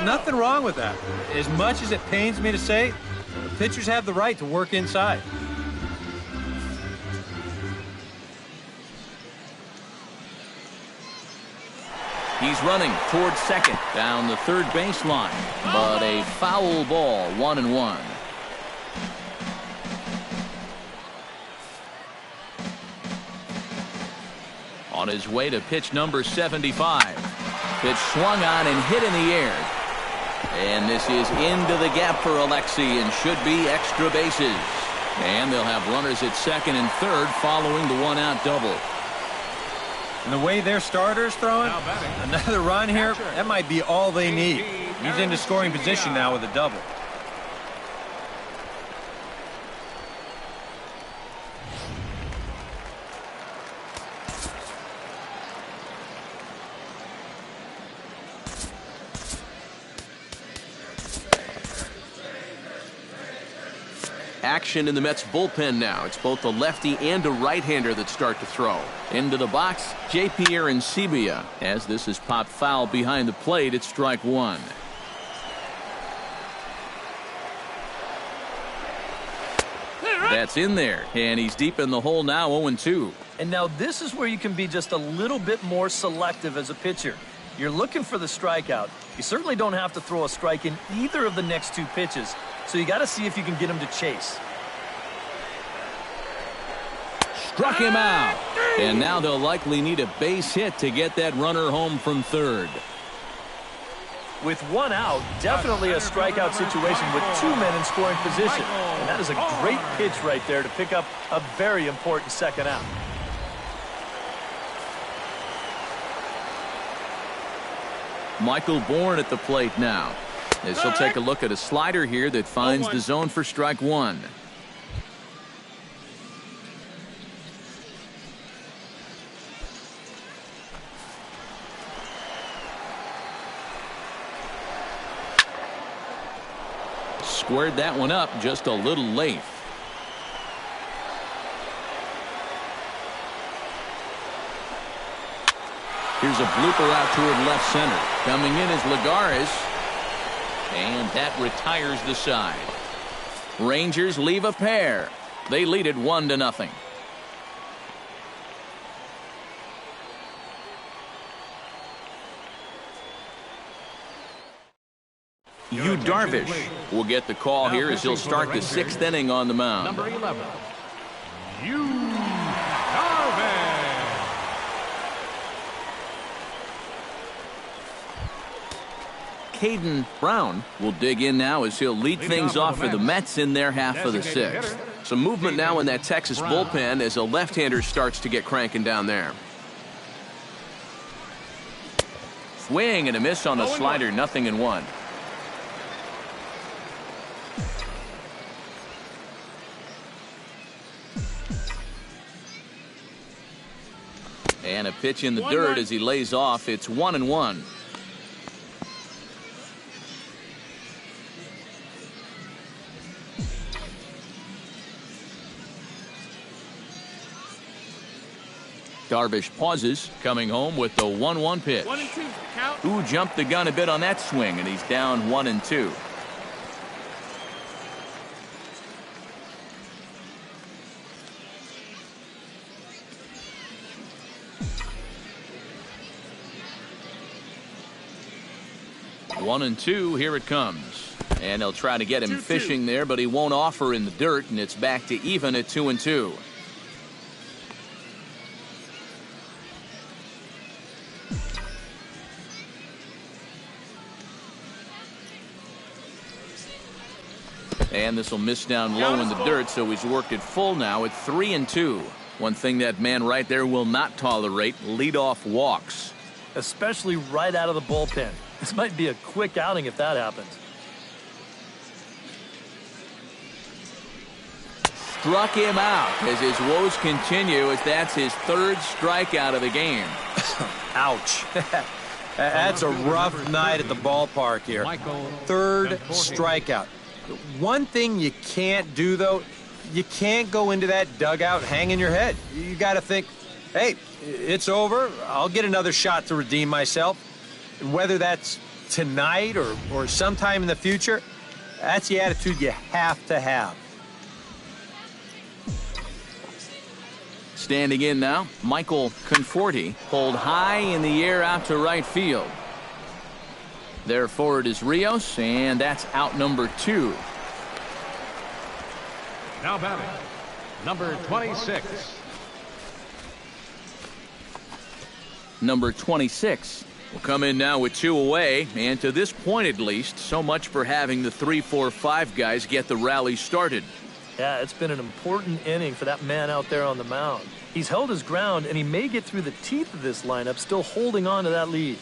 Nothing wrong with that. As much as it pains me to say, the pitchers have the right to work inside. He's running towards second down the third baseline, but a foul ball, 1-1. On his way to pitch number 75. Pitch swung on and hit in the air. And this is into the gap for Alexi and should be extra bases. And they'll have runners at second and third following the one-out double. And the way their starter's throwing, another run here, that might be all they need. He's into scoring position now with a double. Action in the Mets bullpen now. It's both a lefty and a right-hander that start to throw. Into the box, J.P. Arancibia. As this is popped foul behind the plate, it's strike 1. That's in there, and he's deep in the hole now, 0-2. And now this is where you can be just a little bit more selective as a pitcher. You're looking for the strikeout. You certainly don't have to throw a strike in either of the next two pitches, so you got to see if you can get him to chase. Struck him out. And now they'll likely need a base hit to get that runner home from third. With one out, definitely a strikeout situation with two men in scoring position. And that is a great pitch right there to pick up a very important second out. Michael Bourne at the plate now. As he'll take a look at a slider here that finds the zone for strike one. Squared that one up just a little late. Here's a blooper out toward left center. Coming in is Lagares. And that retires the side. Rangers leave a pair. They lead it 1-0. Yu Darvish will get the call here as he'll start the 6th inning on the mound. Number 11, Yu Darvish. Caden Brown will dig in now as he'll lead things off for the Mets in their half of the 6th. Some movement now in that Texas bullpen as a left-hander starts to get cranking down there. Swing and a miss on the slider, 0-1. And a pitch in the dirt as he lays off. It's 1-1. Darvish pauses, coming home with the 1-1 pitch. 1-2 count. Who jumped the gun a bit on that swing, and he's down 1-2. One and two, here it comes. And they'll try to get him fishing there, but he won't offer in the dirt, and it's back to even at 2-2. And this will miss down low in the dirt, so he's worked it full now at 3-2. One thing that man right there will not tolerate, leadoff walks. Especially right out of the bullpen. This might be a quick outing if that happens. Struck him out as his woes continue, as that's his 3rd strikeout of the game. Ouch. That's a rough night at the ballpark here. 3rd strikeout. One thing you can't do, though, you can't go into that dugout hanging your head. You got to think, hey, it's over. I'll get another shot to redeem myself. Whether that's tonight or sometime in the future, that's the attitude you have to have. Standing in now, Michael Conforti, pulled high in the air out to right field. There forward is Rios, and that's out number 2. Now batting, number 26. Number 26 will come in now with 2 away, and to this point at least, so much for having the 3-4-5 guys get the rally started. Yeah, it's been an important inning for that man out there on the mound. He's held his ground, and he may get through the teeth of this lineup, still holding on to that lead.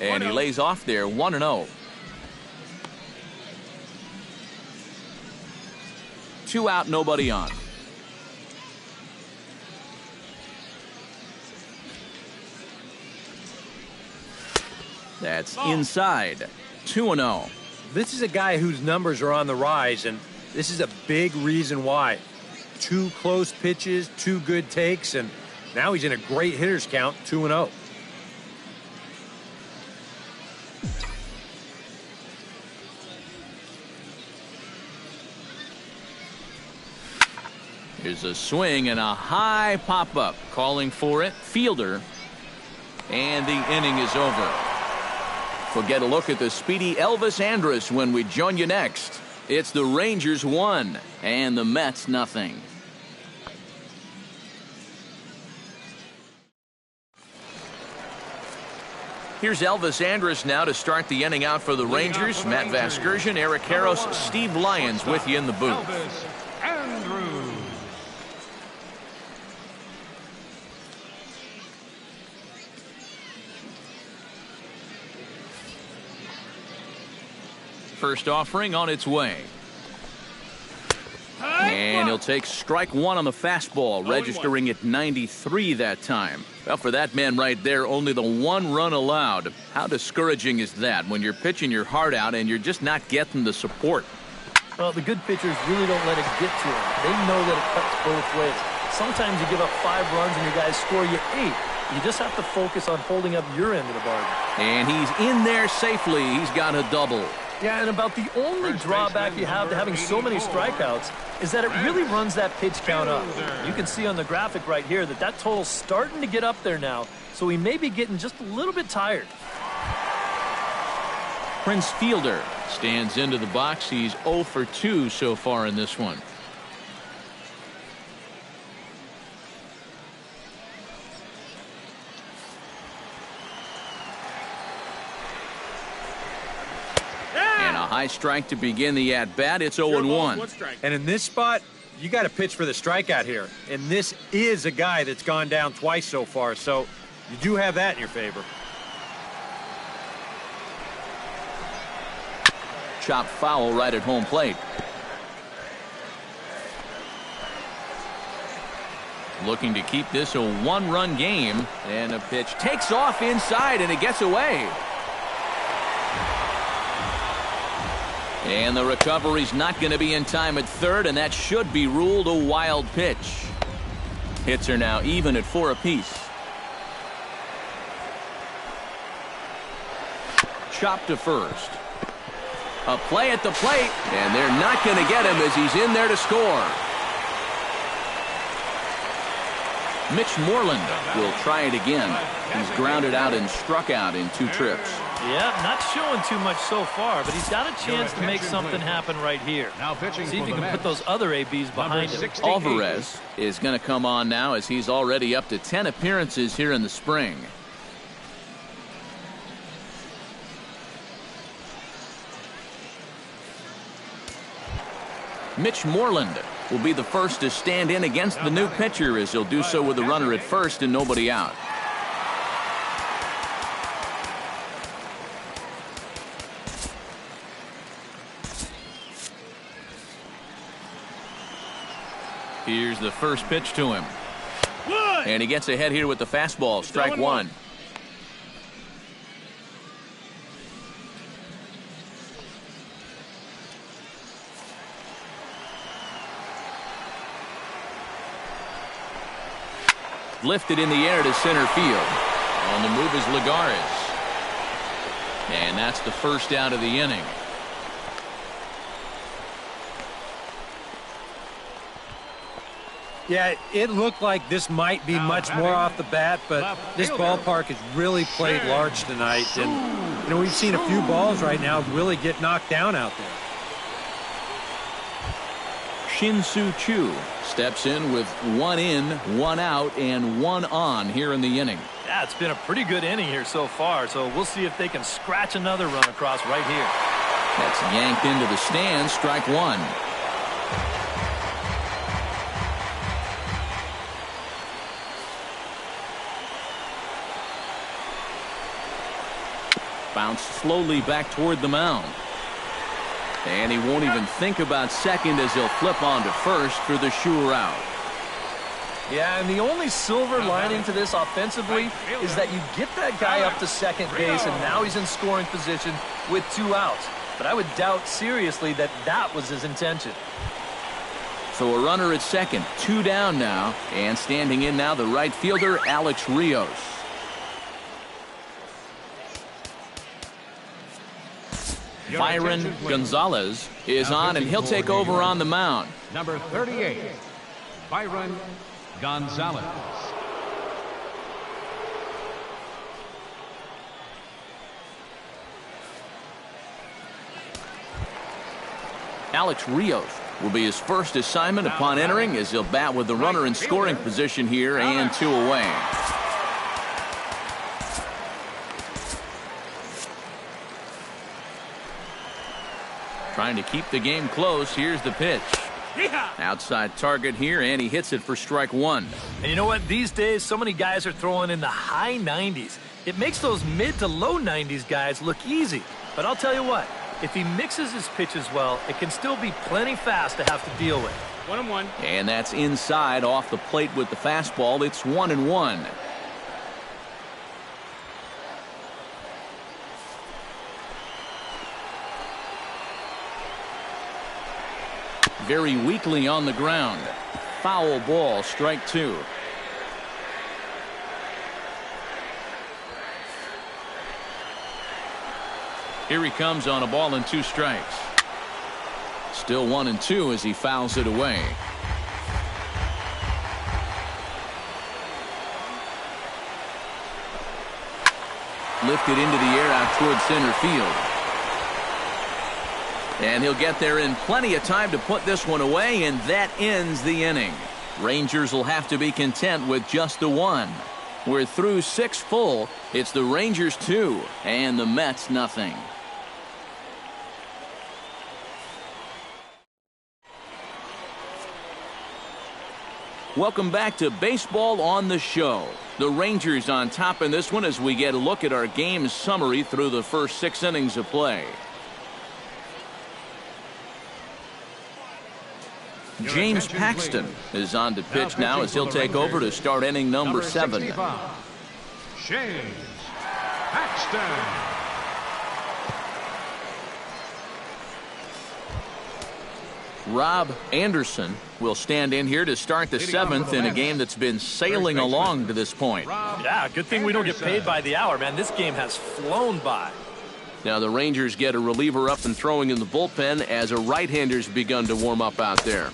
And he lays off there, 1-0. 2 out, nobody on. That's inside. 2-0. This is a guy whose numbers are on the rise, and this is a big reason why. 2 close pitches, 2 good takes, and now he's in a great hitter's count, 2-0. Here's a swing and a high pop-up. Calling for it. Fielder. And the inning is over. We'll get a look at the speedy Elvis Andrus when we join you next. It's the Rangers 1 and the Mets nothing. Here's Elvis Andrus now to start the inning out for the Rangers. Matt Vasgersian, Eric Karros, Steve Lyons with you in the booth. Elvis Andrus. First offering on its way. And he'll take strike one on the fastball, registering at 93 that time. Well, for that man right there, only the one run allowed. How discouraging is that when you're pitching your heart out and you're just not getting the support? Well, the good pitchers really don't let it get to them. They know that it cuts both ways. Sometimes you give up 5 runs and your guys score you 8. You just have to focus on holding up your end of the bargain. And he's in there safely. He's got a double. Yeah, and about the only drawback you have to having so many strikeouts is that it really runs that pitch count up. You can see on the graphic right here that that total's starting to get up there now, so he may be getting just a little bit tired. Prince Fielder stands into the box. He's 0 for 2 so far in this one. High strike to begin the at-bat. It's 0-1. And in this spot, you got to pitch for the strikeout here. And this is a guy that's gone down twice so far, so you do have that in your favor. Chopped foul right at home plate. Looking to keep this a 1-run game. And a pitch takes off inside, and it gets away. And the recovery's not going to be in time at third, and that should be ruled a wild pitch. Hits are now even at 4 apiece. Chopped to first. A play at the plate, and they're not going to get him as he's in there to score. Mitch Moreland will try it again. He's grounded out and struck out in 2 trips. Yeah, not showing too much so far, but he's got a chance to make something happen right here. Now pitching See if for he the can put those other ABs behind him. Alvarez is going to come on now as he's already up to 10 appearances here in the spring. Mitch Moreland will be the first to stand in against the new pitcher as he'll do so with a runner at first and nobody out. Here's the first pitch to him. And he gets ahead here with the fastball. Strike one. Lifted in the air to center field. On the move is Lagares. And that's the first out of the inning. Yeah, it looked like this might be much more off the bat, but this ballpark has really played large tonight. And, you know, we've seen a few balls right now really get knocked down out there. Shin-Soo Choo steps in with 1 in, 1 out, and 1 on here in the inning. Yeah, it's been a pretty good inning here so far, so we'll see if they can scratch another run across right here. That's yanked into the stands. Strike one. Bounce slowly back toward the mound. And he won't even think about second as he'll flip on to first for the sure out. Yeah, and the only silver lining to this offensively is that you get that guy up to second base, and now he's in scoring position with 2 outs. But I would doubt seriously that that was his intention. So a runner at second, 2 down now, and standing in now the right fielder, Alex Rios. Byron Gonzalez is on, and he'll take over on the mound. Number 38. Byron Gonzalez. Alex Rios will be his first assignment upon entering, as he'll bat with the runner in scoring position here and 2 away. Trying to keep the game close. Here's the pitch. Outside target here, and he hits it for strike 1. And you know what? These days, so many guys are throwing in the high 90s. It makes those mid to low 90s guys look easy. But I'll tell you what, if he mixes his pitches well, it can still be plenty fast to have to deal with. 1-1. And that's inside off the plate with the fastball. It's 1-1. Very weakly on the ground. Foul ball, strike 2. Here he comes on a ball and 2 strikes. Still 1-2 as he fouls it away. Lifted into the air out towards center field. And he'll get there in plenty of time to put this one away, and that ends the inning. Rangers will have to be content with just the 1. We're through 6 full. It's the Rangers 2 and the Mets nothing. Welcome back to Baseball on the Show. The Rangers on top in this one as we get a look at our game summary through the first 6 innings of play. James Paxton is on to pitch now as he'll take over to start inning number 7. James Paxton. Rob Anderson will stand in here to start the 7th in a game that's been sailing along to this point. Yeah, good thing we don't get paid by the hour, man. This game has flown by. Now the Rangers get a reliever up and throwing in the bullpen as a right-hander's begun to warm up out there.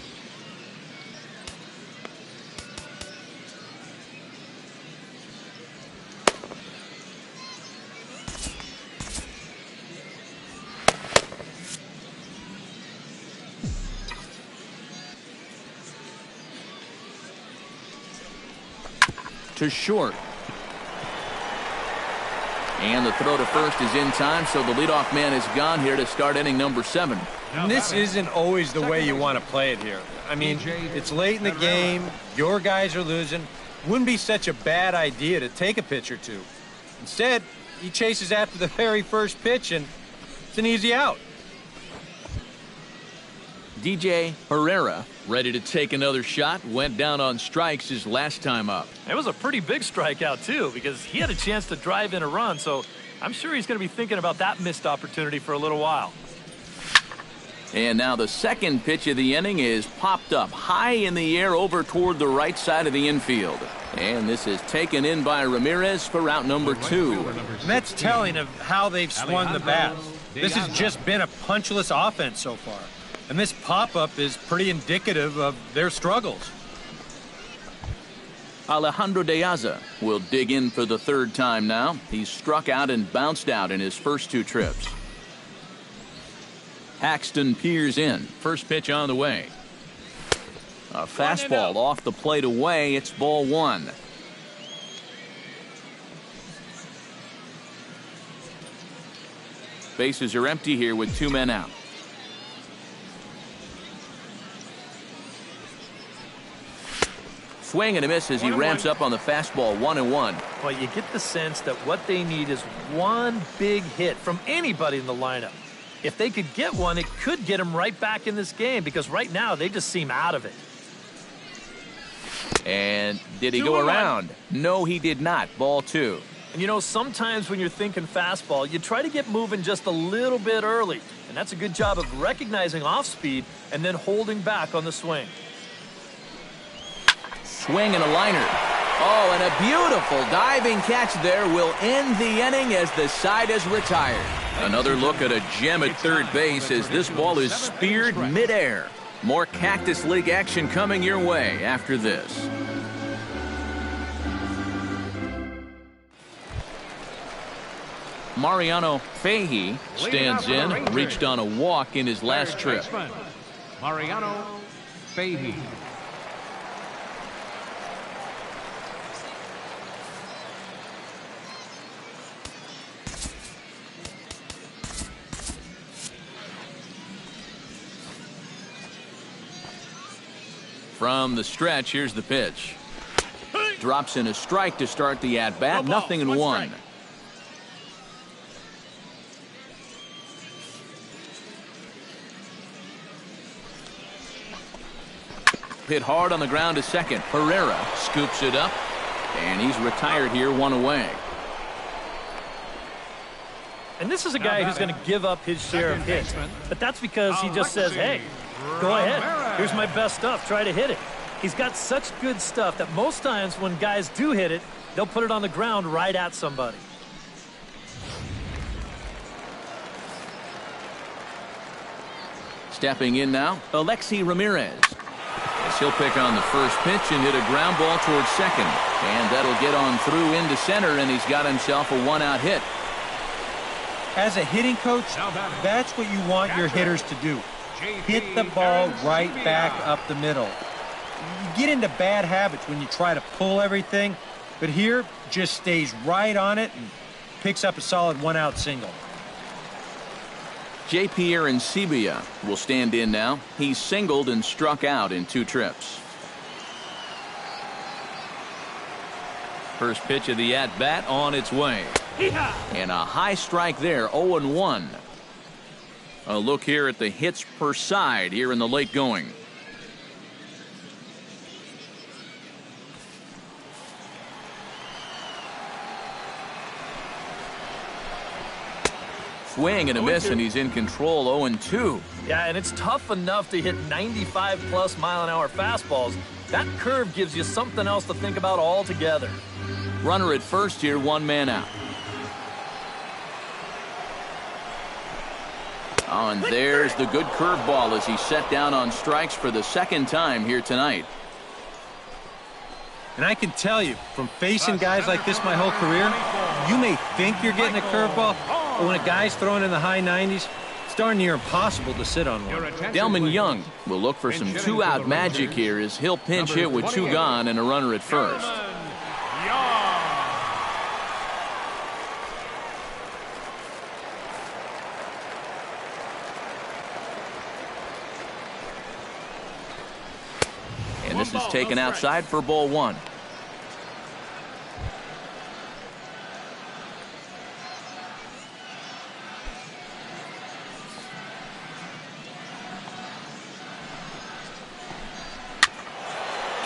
To short. And the throw to first is in time, so the leadoff man is gone here to start inning number 7. And this isn't always the way you want to play it here. I mean, it's late in the game. Your guys are losing. Wouldn't be such a bad idea to take a pitch or 2. Instead, he chases after the very first pitch, and it's an easy out. DJ Herrera ready to take another shot. Went down on strikes his last time up. It was a pretty big strikeout, too, because he had a chance to drive in a run, so I'm sure he's going to be thinking about that missed opportunity for a little while. And now the second pitch of the inning is popped up high in the air over toward the right side of the infield. And this is taken in by Ramirez for out number 2. That's telling of how they've swung the bat. This has just been a punchless offense so far. And this pop-up is pretty indicative of their struggles. Alejandro De Aza will dig in for the 3rd time now. He's struck out and bounced out in his first 2 trips. Paxton peers in. First pitch on the way. A fastball off the plate away. It's ball 1. Bases are empty here with 2 men out. Swing and a miss as he ramps up on the fastball. 1-1. Well, you get the sense that what they need is one big hit from anybody in the lineup. If they could get one, it could get them right back in this game, because right now they just seem out of it. And did he go around? No, he did not. Ball 2. And you know, sometimes when you're thinking fastball, you try to get moving just a little bit early. And that's a good job of recognizing off speed and then holding back on the swing. Swing and a liner. Oh, and a beautiful diving catch there will end the inning as the side is retired. Another look at a gem at third base as this ball is speared midair. More Cactus League action coming your way after this. Mariano Fahey stands in, reached on a walk in his last trip. Mariano Fahey. From the stretch, here's the pitch. Drops in a strike to start the at-bat. Nothing in one. Hit hard on the ground to second. Herrera scoops it up, and he's retired here, one away. And this is a guy who's going to give up his share of hits, but that's because he just says, hey, go ahead. Here's my best stuff. Try to hit it. He's got such good stuff that most times when guys do hit it, they'll put it on the ground right at somebody. Stepping in now, Alexi Ramirez. As he'll pick on the first pitch and hit a ground ball towards second. And that'll get on through into center, and he's got himself a one-out hit. As a hitting coach, that's what you want your hitters to do. Hit the ball right back up the middle. You get into bad habits when you try to pull everything, but here just stays right on it and picks up a solid one-out single. J.P. Arancibia will stand in now. He's singled and struck out in 2 trips. First pitch of the at-bat on its way. And a high strike there, 0-1. A look here at the hits per side here in the late going. Swing and a miss, and he's in control, 0-2. Yeah, and it's tough enough to hit 95-plus mile-an-hour fastballs. That curve gives you something else to think about altogether. Runner at first here, 1 man out. Oh, and there's the good curveball as he's set down on strikes for the 2nd time here tonight. And I can tell you, from facing guys like this my whole career, you may think you're getting a curveball, but when a guy's throwing in the high 90s, it's darn near impossible to sit on one. Delman Young will look for some 2-out magic here as he'll pinch hit with 2 gone and a runner at first. And this is taken outside for ball 1.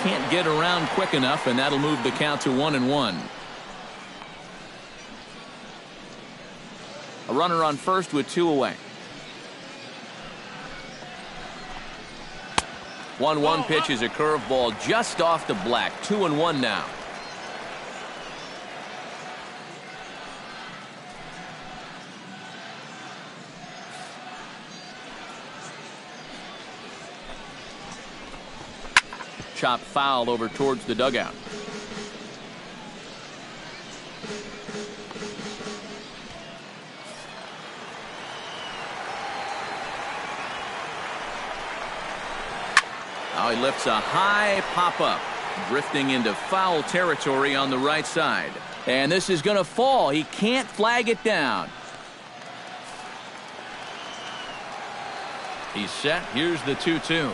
Can't get around quick enough, and that'll move the count to 1-1. A runner on first with 2 away. 1-1 pitch is a curveball just off the black. 2-1 now. Chop foul over towards the dugout. Now he lifts a high pop-up, drifting into foul territory on the right side. And this is going to fall. He can't flag it down. He's set. Here's the 2-2.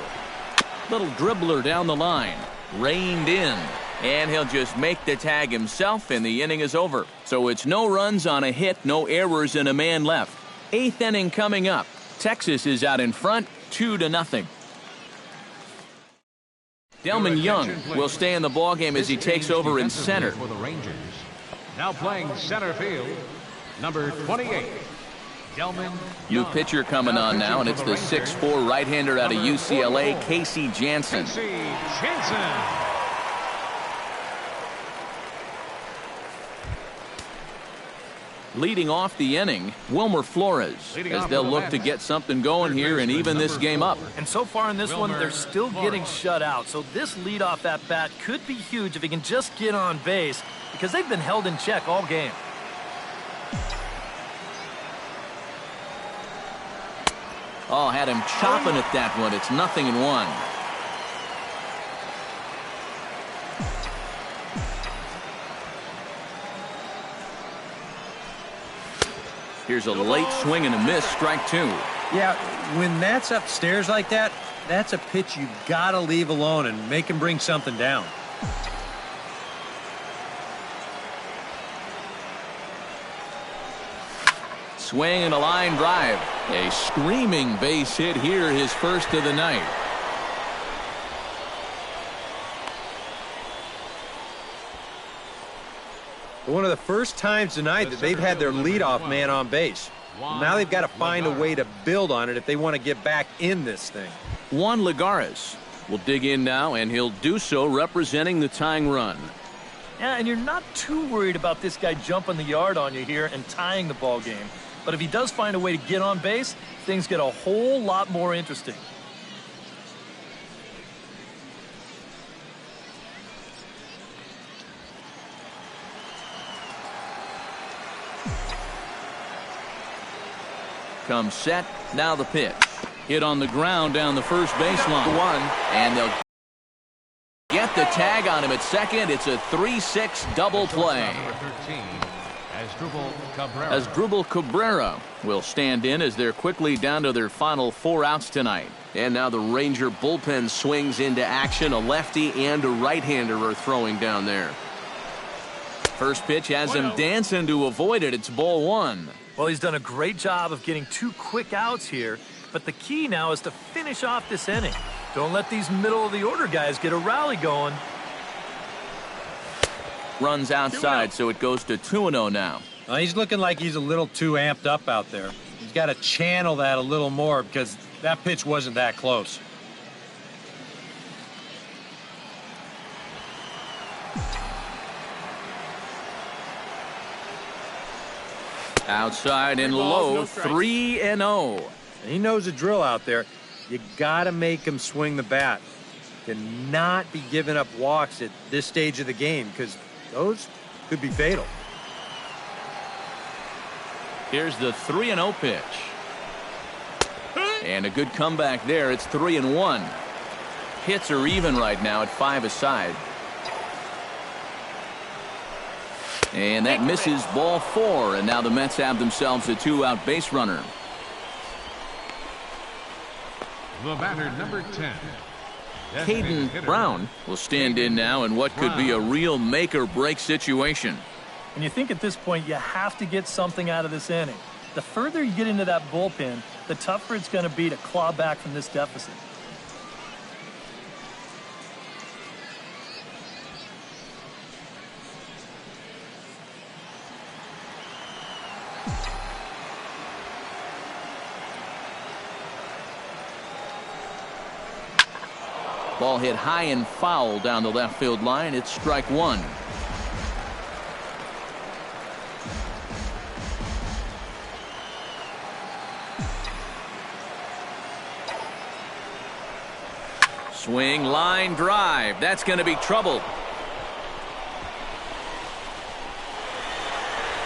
Little dribbler down the line. Reined in. And he'll just make the tag himself, and the inning is over. So it's no runs on a hit, no errors, and a man left. 8th inning coming up. Texas is out in front, 2-0. Delman Young will stay in the ballgame as he takes over in center. For the Rangers. Now playing center field, number 28. New pitcher coming on now, and it's the 6'4" right-hander out of UCLA, Casey Jansen. Leading off the inning, Wilmer Flores, as they'll look to get something going here and even this game up. And so far in this one, they're still getting shut out. So this leadoff at bat could be huge if he can just get on base, because they've been held in check all game. Oh, had him chopping at that one. It's 0-1. Here's a late swing and a miss, strike 2. Yeah, when that's upstairs like that, that's a pitch you got to leave alone and make him bring something down. Swing and a line drive. A screaming base hit here, his first of the night. One of the first times tonight that they've had their leadoff man on base. Now they've got to find a way to build on it if they want to get back in this thing. Juan Lagares will dig in now, and he'll do so representing the tying run. Yeah, and you're not too worried about this guy jumping the yard on you here and tying the ball game. But if he does find a way to get on base, things get a whole lot more interesting. Comes set, now the pitch. Hit on the ground down the first baseline. And they'll get the tag on him at second. It's a 3-6 double play. Asdrubal Cabrera will stand in as they're quickly down to their final 4 outs tonight. And now the Ranger bullpen swings into action. A lefty and a right-hander are throwing down there. First pitch has him dancing to avoid it. It's ball 1. Well, he's done a great job of getting 2 quick outs here, but the key now is to finish off this inning. Don't let these middle-of-the-order guys get a rally going. Runs outside, so it goes to 2-0 now. Well, he's looking like he's a little too amped up out there. He's got to channel that a little more because that pitch wasn't that close. Outside and low, 3-0. He knows the drill out there. You got to make him swing the bat. Cannot be giving up walks at this stage of the game because those could be fatal. Here's the 3-0 pitch. And a good comeback there. It's 3-1. Hits are even right now at 5 aside. And that misses, ball 4. And now the Mets have themselves a 2-out base runner. The batter, number 10. Caden Brown will stand in now in what could be a real make-or-break situation. And you think at this point you have to get something out of this inning. The further you get into that bullpen, the tougher it's going to be to claw back from this deficit. Ball hit high and foul down the left field line. It's strike 1. Swing, line drive. That's going to be trouble.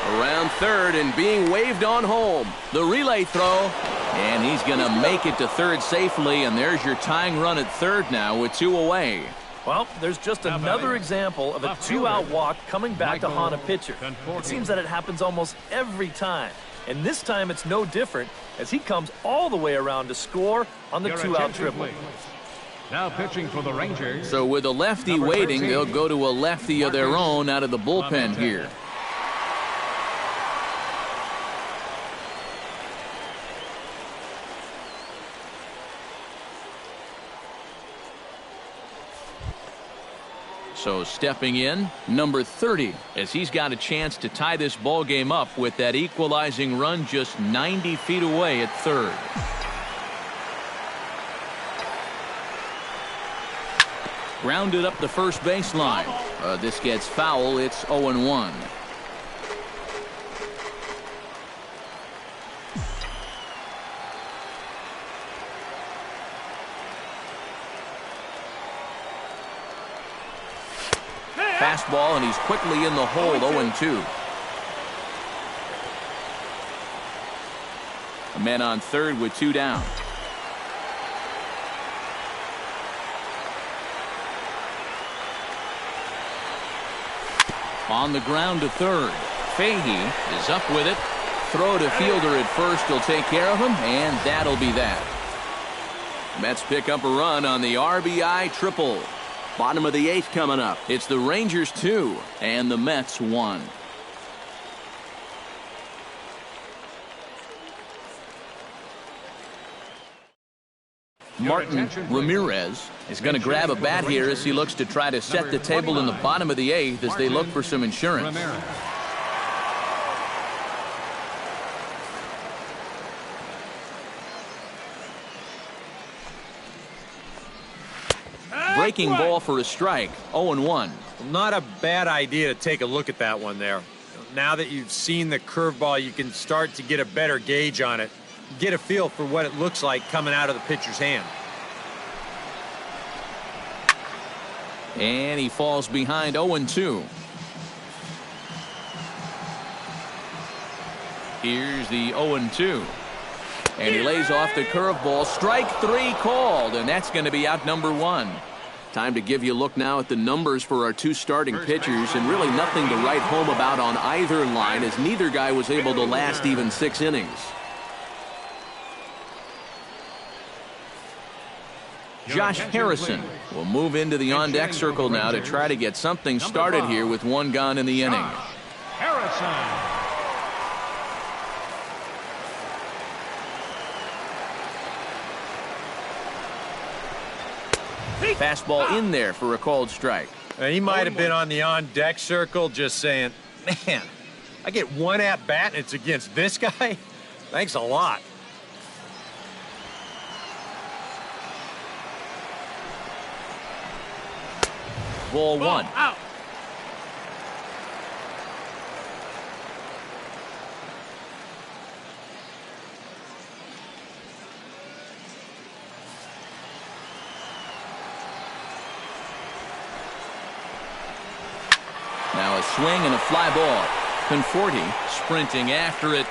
Around third and being waved on home. The relay throw. And he's going to make it to third safely, and there's your tying run at third now with 2 away. Well, there's just another example of a 2-out walk coming back to haunt a pitcher. It seems that it happens almost every time. And this time it's no different as he comes all the way around to score on the 2-out triple. Now pitching for the Rangers. So with a lefty waiting, they'll go to a lefty of their own out of the bullpen here. So stepping in, number 30, as he's got a chance to tie this ball game up with that equalizing run just 90 feet away at third. Grounded up the first baseline. This gets foul. It's 0-1. fastball, and he's quickly in the hole, 0-2. A man on third with 2 down. On the ground to third. Fahey is up with it. Throw to fielder at first will take care of him, and that'll be that. Mets pick up a run on the RBI triple. Bottom of the 8th coming up. It's the Rangers 2 and the Mets 1. Martin Ramirez is going to grab a bat here as he looks to try to set the table in the bottom of the 8th as they look for some insurance. Breaking ball for a strike, 0-1. Not a bad idea to take a look at that one there. Now that you've seen the curveball, you can start to get a better gauge on it. Get a feel for what it looks like coming out of the pitcher's hand. And he falls behind, 0-2. Here's the 0-2. And he lays off the curveball. Strike 3 called, and that's going to be out number 1. Time to give you a look now at the numbers for our 2 starting pitchers, and really nothing to write home about on either line, as neither guy was able to last even 6 innings. Josh Harrison will move into the on-deck circle now to try to get something started here with 1 gone in the inning. Harrison. Fastball in there for a called strike. He might have been on the on-deck circle just saying, man, I get 1 at-bat and it's against this guy? Thanks a lot. Ball 1. Out. Now a swing and a fly ball. Conforti sprinting after it.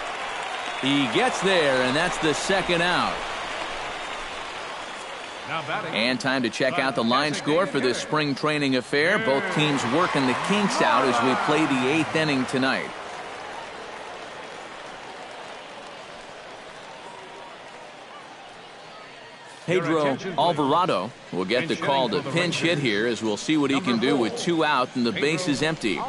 He gets there, and that's the 2nd out. And time to check out the line score for this spring training affair. Both teams working the kinks out as we play the 8th inning tonight. Pedro Alvarado will get the call to pinch hit here, as we'll see what he can do with 2 out and the base is empty.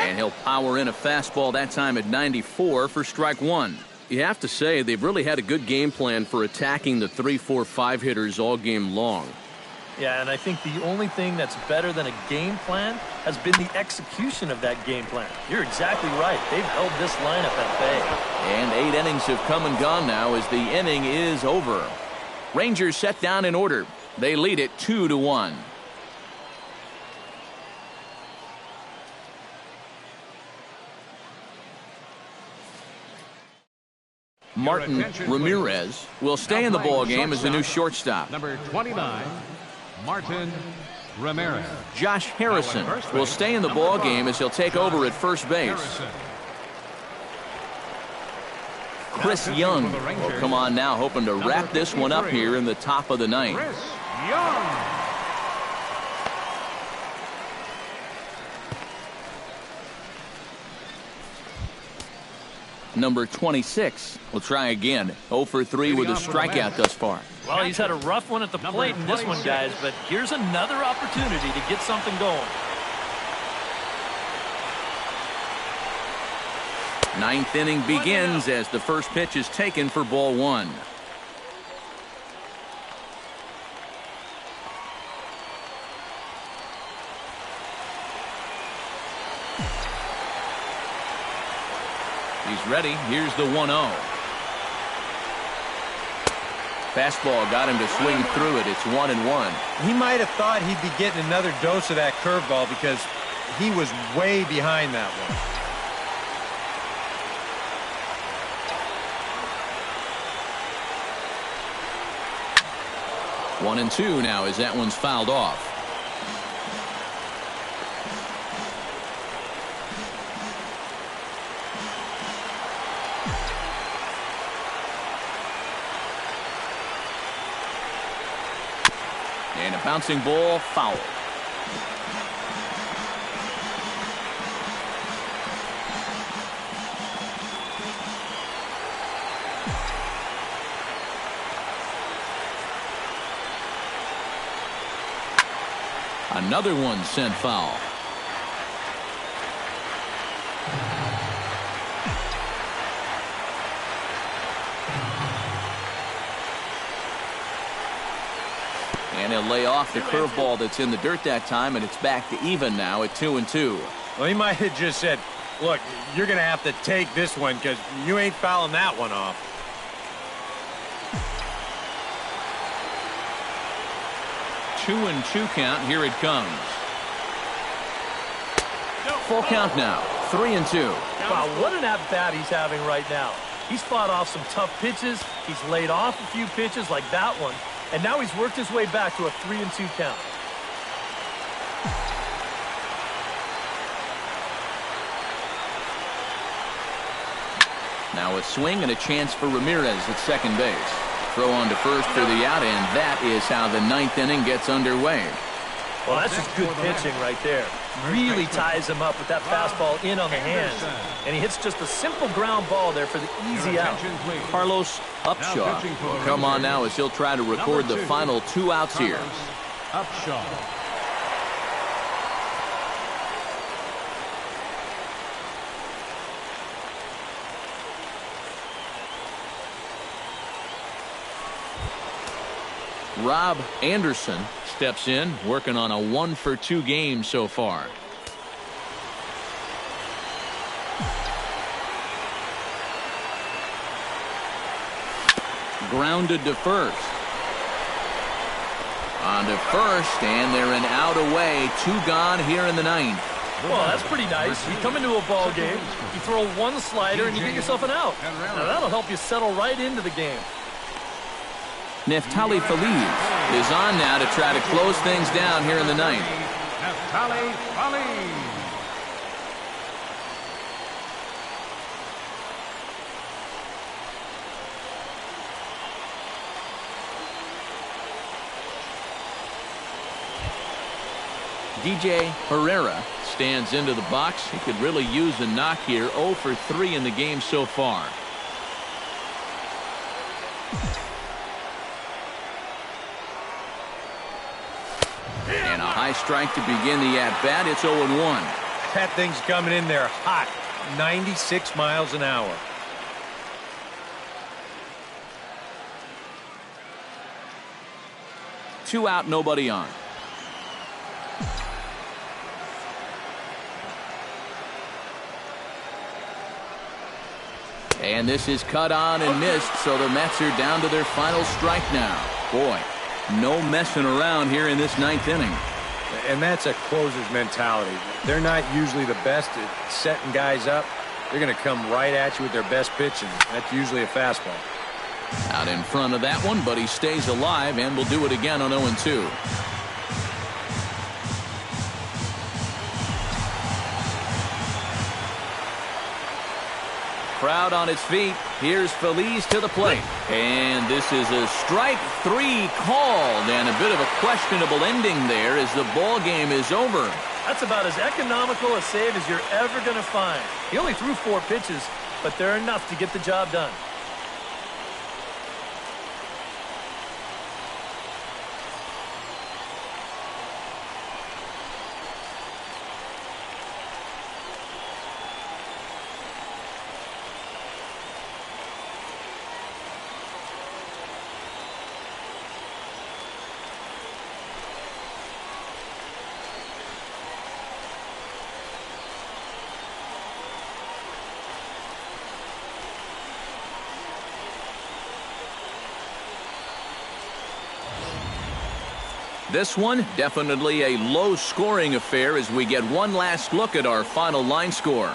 And he'll power in a fastball, that time at 94 for strike 1. You have to say they've really had a good game plan for attacking the 3, 4, 5 hitters all game long. Yeah, and I think the only thing that's better than a game plan has been the execution of that game plan. You're exactly right. They've held this lineup at bay. And 8 innings have come and gone now as the inning is over. Rangers set down in order. They lead it 2-1. Martin Ramirez will stay in the ball game as the new shortstop. Number 29, Martin Ramirez. Josh Harrison will stay in the ball game as he'll take over at first base. Chris Young will come on now, hoping to wrap this one up here in the top of the 9th. Chris Young. Number 26 will try again. 0 for 3 with a strikeout thus far. Well, he's had a rough one at the plate in this one, guys, but here's another opportunity to get something going. 9th inning begins as the first pitch is taken for ball 1. He's ready. Here's the 1-0. Fastball got him to swing through it. It's 1-1. He might have thought he'd be getting another dose of that curveball because he was way behind that one. 1-2 now as that one's fouled off. And a bouncing ball, foul. Another one sent foul. And he'll lay off the curveball that's in the dirt that time, and it's back to even now at 2-2. Well, he might have just said, look, you're going to have to take this one because you ain't fouling that one off. Two and two count. Here it comes. Full count now. 3-2. Wow, what an at-bat he's having right now. He's fought off some tough pitches. He's laid off a few pitches like that one. And now he's worked his way back to a 3-2 count. Now a swing and a chance for Ramirez at second base. Throw on to first for the out, and that is how the ninth inning gets underway. Well, that's just good pitching right there. Really ties him up with that fastball in on the hands. And he hits just a simple ground ball there for the easy out. Carlos Upshaw will come on now as he'll try to record the final 2 outs here. Upshaw. Rob Anderson steps in, working on a 1-for-2 game so far. Grounded to first. On to first, and they're an out away. 2 gone here in the ninth. Well, that's pretty nice. You come into a ball game, you throw one slider, and you get yourself an out. Now, that'll help you settle right into the game. Neftali Feliz is on now to try to close things down here in the ninth. Neftali Feliz. DJ Herrera stands into the box. He could really use a knock here. 0 for 3 in the game so far. And a high strike to begin the at-bat. It's 0-1. That thing's coming in there hot. 96 miles an hour. Two out, nobody on. And this is cut on and missed, so the Mets are down to their final strike now. Boy, no messing around here in this ninth inning. And that's a closer's mentality. They're not usually the best at setting guys up. They're going to come right at you with their best pitch, and that's usually a fastball. Out in front of that one, but he stays alive and will do it again on 0-2. Crowd on its feet. Here's Feliz to the plate. And this is a strike 3 called, and a bit of a questionable ending there as the ball game is over. That's about as economical a save as you're ever going to find. He only threw 4 pitches, but they're enough to get the job done. This one, definitely a low-scoring affair as we get one last look at our final line score.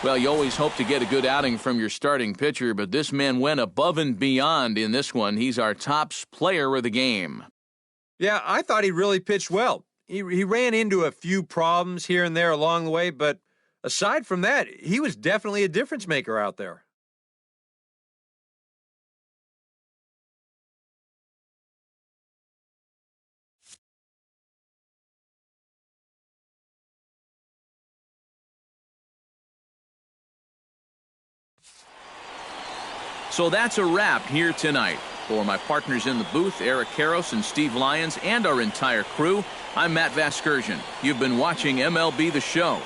Well, you always hope to get a good outing from your starting pitcher, but this man went above and beyond in this one. He's our top player of the game. Yeah, I thought he really pitched well. He ran into a few problems here and there along the way, but aside from that, he was definitely a difference maker out there. So that's a wrap here tonight. For my partners in the booth, Eric Karros and Steve Lyons, and our entire crew, I'm Matt Vasgersian. You've been watching MLB The Show.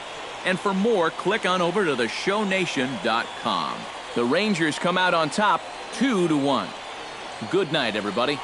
And for more, click on over to theshownation.com. The Rangers come out on top 2-1. Good night, everybody.